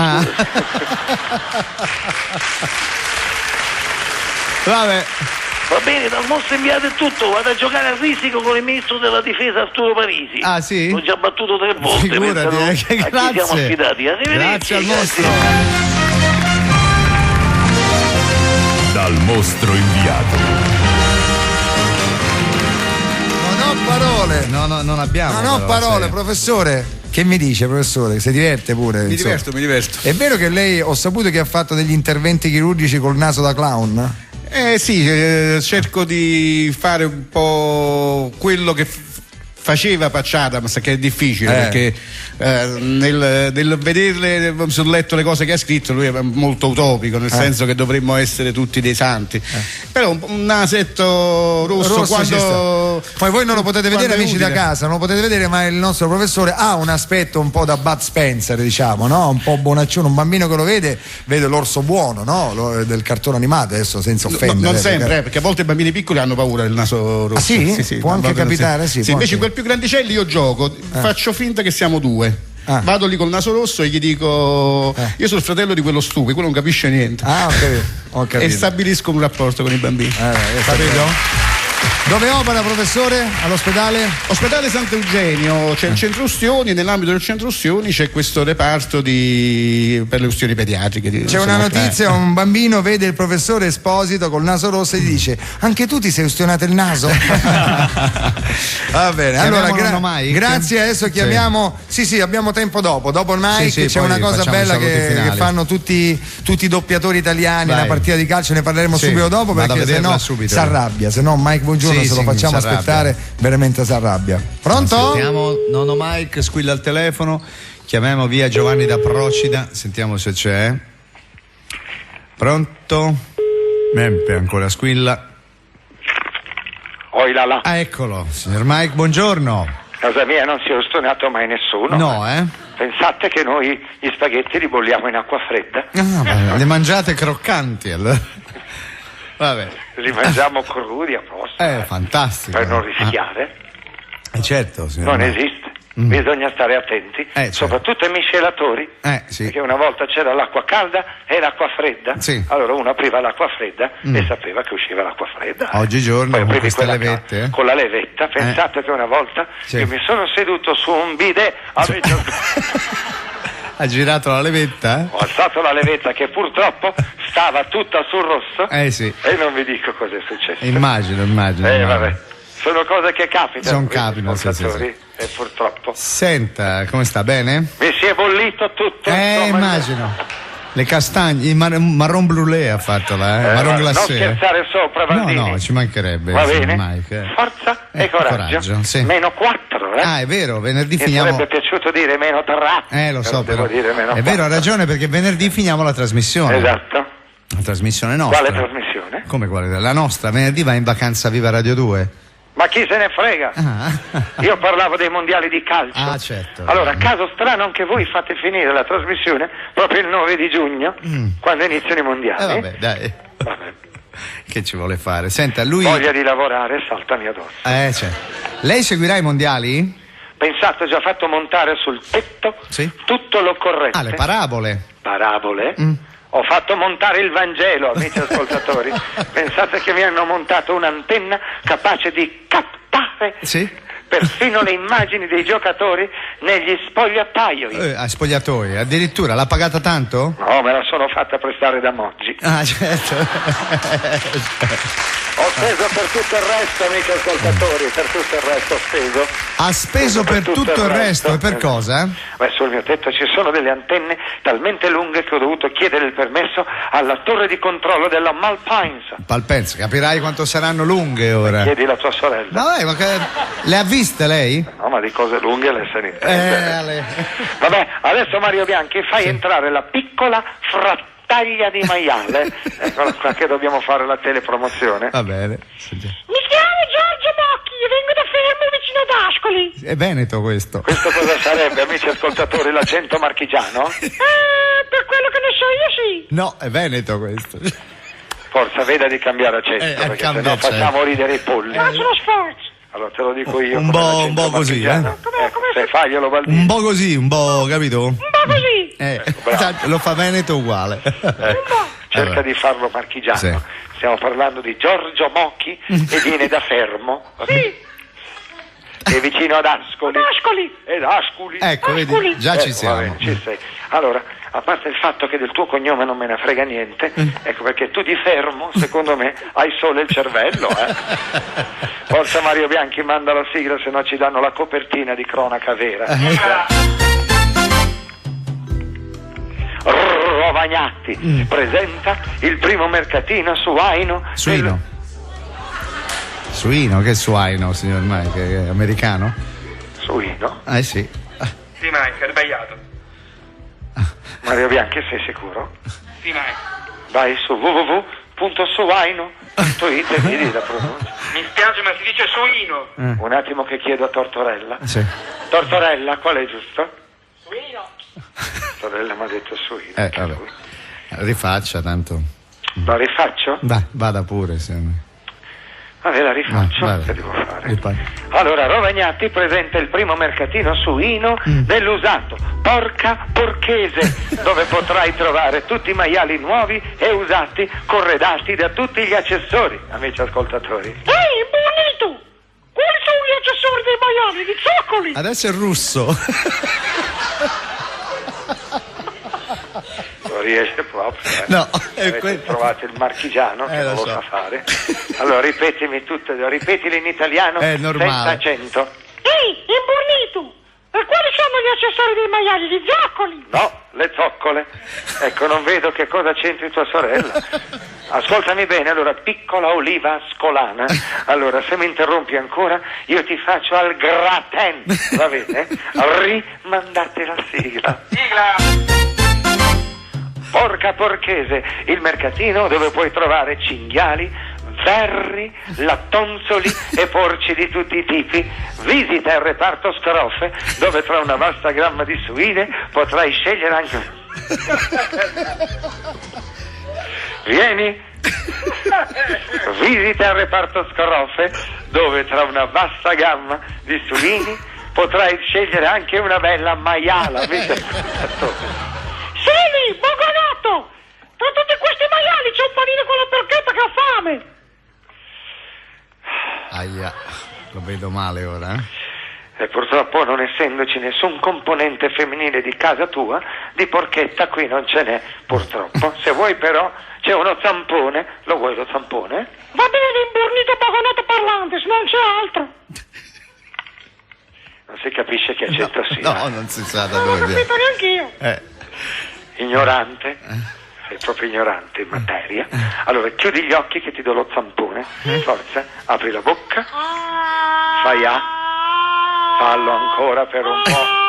Vabbè. Va bene, dal mostro inviato è tutto. Vado a giocare a risico con il ministro della difesa Arturo Parisi. Ah, sì? L'ho già battuto 3 volte. Figurati, grazie. Ci siamo affidati. Grazie al mostro. Dal mostro inviato. Parole. No, non abbiamo. Non ho parole, professore. Che mi dice, professore? Si diverte pure? Mi diverto. È vero che lei, ho saputo che ha fatto degli interventi chirurgici col naso da clown? Sì, cerco di fare un po' quello che faceva Pacciata, ma sa che è difficile perché nel vederle sul letto le cose che ha scritto lui è molto utopico, nel senso che dovremmo essere tutti dei santi, però un nasetto rosso quando poi voi non lo potete vedere, amici da casa, non lo potete vedere, ma il nostro professore ha un aspetto un po' da Bud Spencer, diciamo, no? Un po' bonaccione, un bambino che lo vede l'orso buono, no? Del cartone animato, adesso senza offendere. Non sempre, perché a volte i bambini piccoli hanno paura del naso rosso. Sì? Può anche capitare, sì. Invece quel più grandicelli io gioco, faccio finta che siamo due. Vado lì col naso rosso e gli dico io sono il fratello di quello stupido, quello non capisce niente. Ho capito. E stabilisco un rapporto con i bambini. Capito? Dove opera, professore? All'ospedale? Ospedale Sant'Eugenio, c'è il centro ustioni, nell'ambito del centro ustioni c'è questo reparto per le ustioni pediatriche. C'è una notizia, un bambino vede il professore Esposito col naso rosso e gli dice: anche tu ti sei ustionato il naso? Va bene, allora grazie, adesso chiamiamo sì, abbiamo tempo dopo il Mike, c'è una cosa bella che fanno tutti i doppiatori italiani, una partita di calcio, ne parleremo subito dopo, perché sennò si arrabbia, sennò Mike Buongiorno se lo facciamo aspettare veramente si arrabbia. Pronto? Sentiamo Nono Mike, squilla al telefono, chiamiamo via Giovanni da Procida, sentiamo se c'è. Pronto? Mempe ancora squilla. Oi là là. Eccolo, signor Mike, buongiorno. Casa mia non si è ustonato mai nessuno. No, Pensate che noi gli spaghetti li bolliamo in acqua fredda. Le mangiate croccanti allora. Vabbè. Li mangiamo crudi a posto. Fantastico. Per non rischiare. Certo, signor non esiste. Bisogna stare attenti, soprattutto ai miscelatori, perché una volta c'era l'acqua calda e l'acqua fredda, allora uno apriva l'acqua fredda e sapeva che usciva l'acqua fredda. Oggigiorno con queste levette? Con la levetta, pensate che una volta io mi sono seduto su un bidet, ha girato la levetta? Ho alzato la levetta che purtroppo stava tutta sul rosso e non vi dico cosa è successo. Immagino. Vabbè. Sono cose che capitano. E purtroppo. Senta, come sta? Bene? Mi si è bollito tutto. Immagino. Le castagne, il marron brûlé ha fatto marron glacé. Non scherzare sopra, Valdini. No, ci mancherebbe. Va bene. Mike. Forza e coraggio. -4. È vero, venerdì finiamo. Mi sarebbe piaciuto dire -3. Lo so, però. Dire è vero, ha ragione, perché venerdì finiamo la trasmissione. Esatto. La trasmissione nostra. Quale trasmissione? Come quale? La nostra. Venerdì va in vacanza Viva Radio 2. Ma chi se ne frega? Io parlavo dei mondiali di calcio. Certo. Allora, caso strano, anche voi fate finire la trasmissione proprio il 9 di giugno, quando iniziano i mondiali. Vabbè, dai. Vabbè. Che ci vuole fare? Senta, lui. Voglia di lavorare, saltami addosso. Certo. Lei seguirà i mondiali? Pensate, ho già fatto montare sul tetto tutto l'occorrente. Le parabole. Parabole? Ho fatto montare il Vangelo, amici ascoltatori. Pensate che mi hanno montato un'antenna capace di captare perfino le immagini dei giocatori negli spogliatoi. Spogliatoi, addirittura l'ha pagata tanto? No, me la sono fatta prestare da Moggi. Ah, certo. Ho speso per tutto il resto, amici ascoltatori, per tutto il resto ho speso. Ha speso per tutto il resto, e per cosa? Beh, sul mio tetto ci sono delle antenne talmente lunghe che ho dovuto chiedere il permesso alla torre di controllo della Malpensa, capirai quanto saranno lunghe ora. Chiedi la tua sorella. Ma le ha viste lei? No, ma di cose lunghe le se ne intende. Vabbè, adesso Mario Bianchi fai entrare la piccola frattaglia di maiale. Eccola qua che dobbiamo fare la telepromozione. Va bene. Mi chiamo Giorgio Mocchi, vengo da Fermo vicino ad Ascoli. È Veneto questo. Questo cosa sarebbe, amici ascoltatori, l'accento marchigiano? Per quello che ne so io sì. No, è Veneto questo. Forza, veda di cambiare accento, perché sennò facciamo ridere i polli. Faccio lo sforzo. Allora te lo dico io. Un po' così, Se faglielo Baldini. Un po' così, capito? Un po' così. Lo fa Veneto uguale. Cerca di farlo marchigiano. Sì. Stiamo parlando di Giorgio Mocchi e viene da Fermo. Sì. È vicino ad Ascoli. Ed Ascoli. Ecco, vedi, già ci siamo. Vabbè, ci sei. Allora, a parte il fatto che del tuo cognome non me ne frega niente, ecco perché tu di Fermo, secondo me, hai solo il cervello, Forza Mario Bianchi, manda la sigla, se no ci danno la copertina di cronaca vera. Rovagnati presenta il primo mercatino suino. Suino, che suino, signor Mike? Che è americano? Suino? Sì. Sì, Mike, è sbagliato. Mario Bianchi, sei sicuro? Sì, Mike. Vai su www.suino.it e vedi la pronuncia. Mi spiace, ma si dice suino. Un attimo che chiedo a Tortorella. Sì. Tortorella, qual è giusto? Suino. Tortorella mi ha detto suino. Vabbè. Rifaccia, tanto. La rifaccio? Vada pure, se... Vabbè, la rifaccio, che devo fare? Allora, Rovagnati presenta il primo mercatino suino dell'usato, Porca Porchese, dove potrai trovare tutti i maiali nuovi e usati, corredati da tutti gli accessori, amici ascoltatori. Ehi, bonito! Quali sono gli accessori dei maiali, di zoccoli? Adesso è russo. Non riesce proprio. No, trovate il marchigiano che non lo sa fare. Allora ripetili in italiano senza accento. Ehi, imbornito! E quali sono gli accessori dei maiali? Gli zoccoli? No, le zoccole. Ecco, non vedo che cosa c'entri tua sorella. Ascoltami bene, allora, piccola oliva ascolana. Allora, se mi interrompi ancora, io ti faccio al gratin, va bene? Rimandate la sigla. Porca Porchese, il mercatino dove puoi trovare cinghiali, verri, lattonzoli e porci di tutti i tipi. Visita il reparto scrofe, dove tra una vasta gamma di suine potrai scegliere anche... Vieni! Visita il reparto scrofe, dove tra una vasta gamma di suini potrai scegliere anche una bella maiala. Seni, Bogonotto! Tra tutti questi maiali c'è un panino con la porchetta che ha fame! Aia, lo vedo male ora, E purtroppo, non essendoci nessun componente femminile di casa tua, di porchetta qui non ce n'è, purtroppo. Se vuoi però, c'è uno zampone. Lo vuoi lo zampone? Va bene, imbornito Bogonotto parlante, se non c'è altro. Non si capisce che accento sia. No, non si sa da dove. Non ho capito neanch'io. Ignorante, sei proprio ignorante in materia. Allora chiudi gli occhi che ti do lo zampone. Forza, apri la bocca, fai A, fallo ancora per un po'.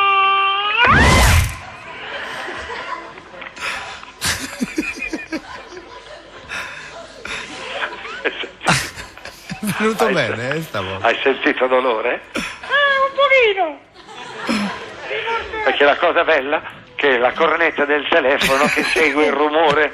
È venuto bene, stavolta. Hai sentito dolore? Un pochino. Perché la cosa bella che la cornetta del telefono che segue il rumore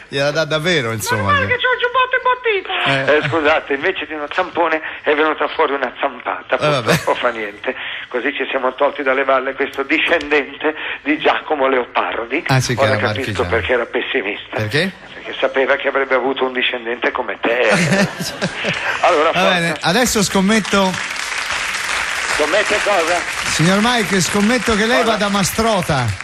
gliela dà davvero, insomma. Ma che c'ho giubbato imbottito. Scusate, invece di uno zampone è venuta fuori una zampata, purtroppo fa niente. così ci siamo tolti dalle balle questo discendente di Giacomo Leopardi. Sì, ora capisco perché era pessimista. Perché? Perché sapeva che avrebbe avuto un discendente come te. Allora, va bene, adesso scommetto. Scommette cosa? Signor Mike, scommetto che lei va da Mastrota.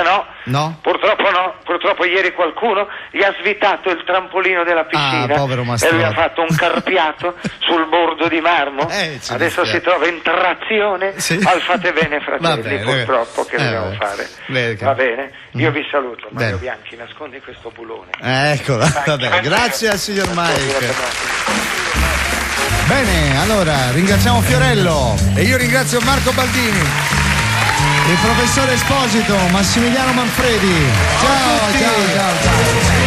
No. No? Purtroppo no, purtroppo ieri qualcuno gli ha svitato il trampolino della piscina povero e Mastrota. lui ha fatto un carpiato sul bordo di marmo. Adesso si trova in trazione al Fate Bene Fratelli. Bene, purtroppo che dobbiamo fare. Va bene? Io vi saluto, Mario Bene. Bianchi, nascondi questo bulone. Eccola, vabbè, grazie al signor Mike. Bene, allora ringraziamo Fiorello e io ringrazio Marco Baldini, il professore Esposito, Massimiliano Manfredi. Ciao, ciao, ciao, ciao.